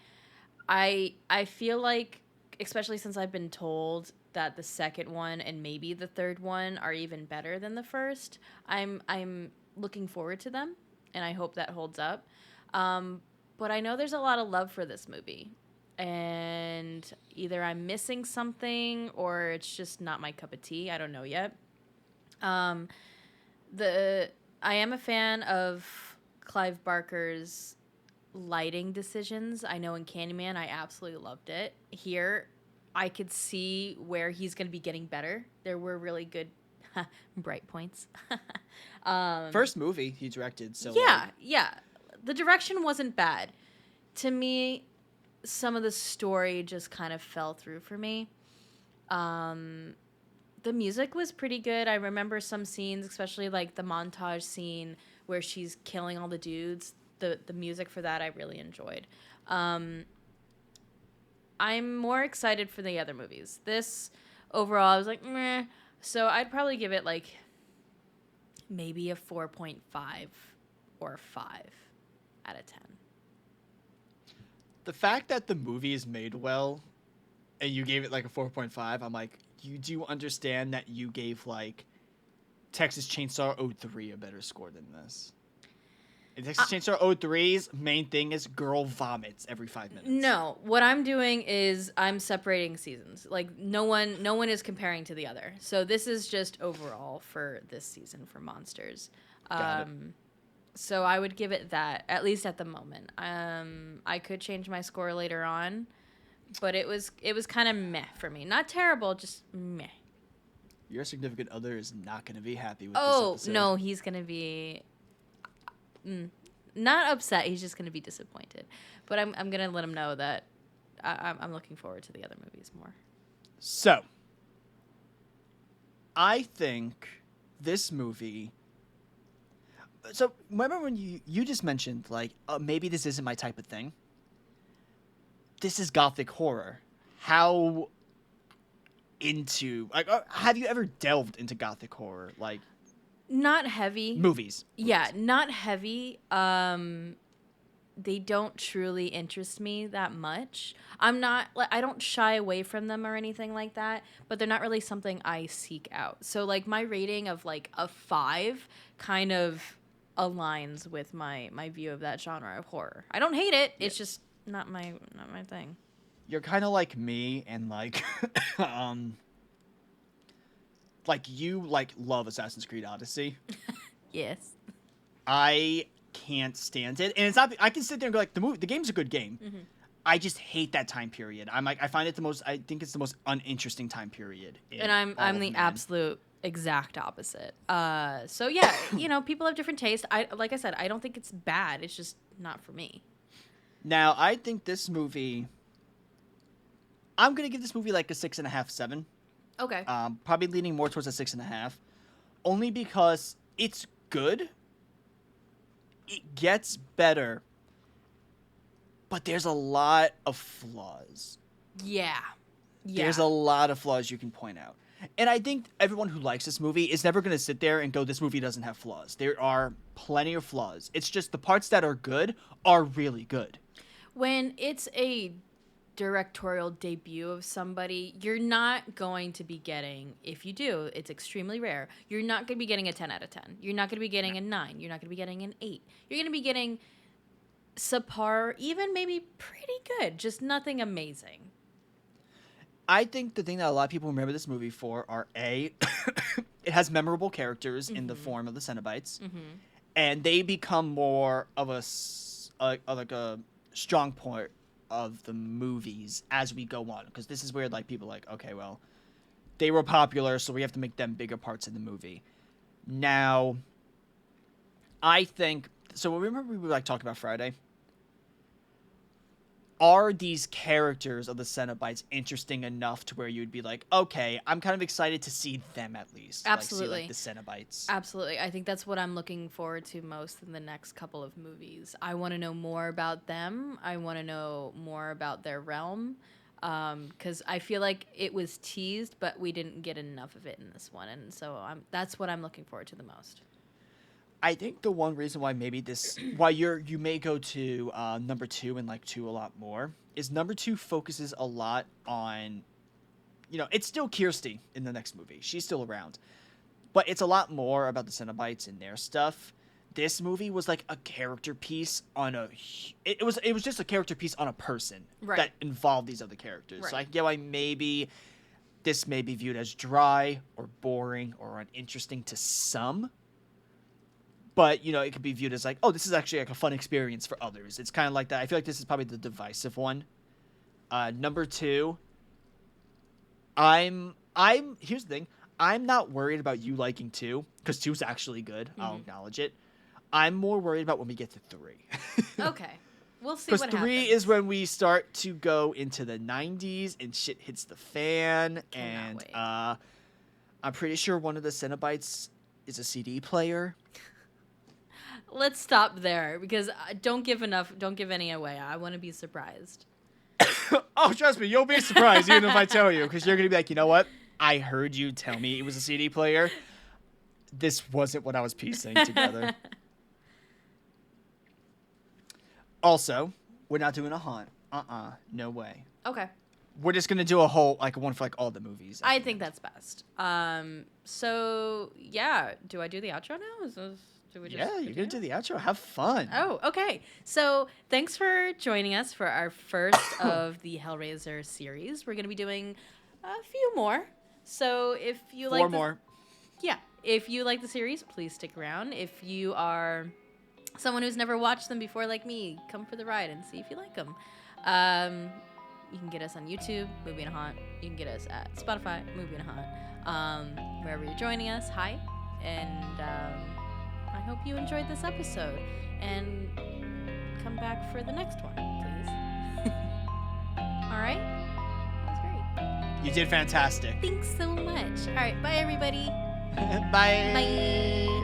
B: I feel like, especially since I've been told that the second one and maybe the third one are even better than the first, I'm looking forward to them, and I hope that holds up. But I know there's a lot of love for this movie, and either I'm missing something or it's just not my cup of tea. I don't know yet. I am a fan of Clive Barker's lighting decisions. I know in Candyman I absolutely loved it. Here I could see where he's going to be getting better. There were really good bright points.
A: First movie he directed, so
B: yeah. The direction wasn't bad. To me, some of the story just kind of fell through for me. The music was pretty good. I remember some scenes, especially like the montage scene where she's killing all the dudes. The music for that I really enjoyed. I'm more excited for the other movies. This, overall, I was like, meh. So I'd probably give it like maybe a 4.5 or 5 out of 10.
A: The fact that the movie is made well and you gave it like a 4.5, I'm like, you do understand that you gave like Texas Chainsaw 03 a better score than this. And Texas Chainsaw 03's main thing is girl vomits every 5 minutes.
B: No, what I'm doing is I'm separating seasons. Like no one is comparing to the other. So this is just overall for this season for Monsters.
A: Got it.
B: So I would give it that, at least at the moment. I could change my score later on, but it was kind of meh for me. Not terrible, just meh.
A: Your significant other is not going to be happy with this episode.
B: No, he's going to be not upset. He's just going to be disappointed. But I'm going to let him know that I'm looking forward to the other movies more.
A: So, I think this movie... So, remember when you just mentioned, like, maybe this isn't my type of thing? This is gothic horror. How into... Like, have you ever delved into gothic horror? Like...
B: Not heavy.
A: Movies.
B: Yeah, not heavy. They don't truly interest me that much. I don't shy away from them or anything like that, but they're not really something I seek out. So, like, my rating of, like, a 5 kind of aligns with my view of that genre of horror. I don't hate it. It's just not my thing.
A: you're kind of like me, and like you love Assassin's Creed Odyssey.
B: Yes.
A: I can't stand it, and it's not. I can sit there and go like the game's a good game.
B: Mm-hmm.
A: I just hate that time period. I find it I think it's the most uninteresting time period.
B: And I'm the absolute exact opposite. So yeah, people have different tastes. Like I said, I don't think it's bad. It's just not for me.
A: Now, I think this movie. I'm gonna give this movie like a 6.5, 7.
B: Okay.
A: Probably leaning more towards a 6.5, only because it's good. It gets better, but there's a lot of flaws.
B: Yeah.
A: There's a lot of flaws you can point out. And I think everyone who likes this movie is never going to sit there and go, this movie doesn't have flaws. There are plenty of flaws. It's just the parts that are good are really good.
B: When it's a directorial debut of somebody, you're not going to be getting, if you do, it's extremely rare, you're not going to be getting a 10 out of 10. You're not going to be getting a 9. You're not going to be getting an 8. You're going to be getting subpar, even maybe pretty good, just nothing amazing.
A: I think the thing that a lot of people remember this movie for are A, it has memorable characters in the form of the Cenobites, and they become more of a strong point of the movies as we go on, because this is where people are like, okay, well, they were popular, so we have to make them bigger parts in the movie. Now, I think so. Remember we were talking about Friday. Are these characters of the Cenobites interesting enough to where you'd be like, okay, I'm kind of excited to see them at least.
B: Absolutely.
A: The Cenobites.
B: Absolutely. I think that's what I'm looking forward to most in the next couple of movies. I want to know more about them. I want to know more about their realm. Because I feel like it was teased, but we didn't get enough of it in this one. And so that's what I'm looking forward to the most.
A: I think the one reason why why you may go to number 2 and like 2 a lot more is number 2 focuses a lot on, it's still Kirsty in the next movie. She's still around, but it's a lot more about the Cenobites and their stuff. This movie was like a character piece on it was just a character piece on a person that involved these other characters.
B: Right.
A: So I get why maybe this may be viewed as dry or boring or uninteresting to some. But, it could be viewed as oh, this is actually a fun experience for others. It's kind of like that. I feel like this is probably the divisive one. Number 2, here's the thing. I'm not worried about you liking 2, because 2 is actually good. I'll acknowledge it. I'm more worried about when we get to 3.
B: Okay. We'll see what happens.
A: Because 3 is when we start to go into the 90s and shit hits the fan.
B: Cannot wait.
A: I'm pretty sure one of the Cenobites is a CD player.
B: Let's stop there, because don't give any away. I want to be surprised.
A: Oh, trust me, you'll be surprised even if I tell you, because you're going to be like, you know what? I heard you tell me it was a CD player. This wasn't what I was piecing together. Also, we're not doing a haunt. No way.
B: Okay.
A: We're just going to do a whole, one for all the movies.
B: I think that's best. So, yeah. Do I do the outro now? You're
A: going to do the outro. Have fun.
B: Oh, okay. So thanks for joining us for our first of the Hellraiser series. We're going to be doing a few more. So if you like...
A: 4 more.
B: Yeah. If you like the series, please stick around. If you are someone who's never watched them before like me, come for the ride and see if you like them. You can get us on YouTube, Movie and a Haunt. You can get us at Spotify, Movie and a Haunt. Wherever you're joining us, hi. And... I hope you enjoyed this episode, and come back for the next one, please. All right? That was great.
A: You did fantastic.
B: Thanks so much. All right, bye, everybody.
A: Bye.
B: Bye.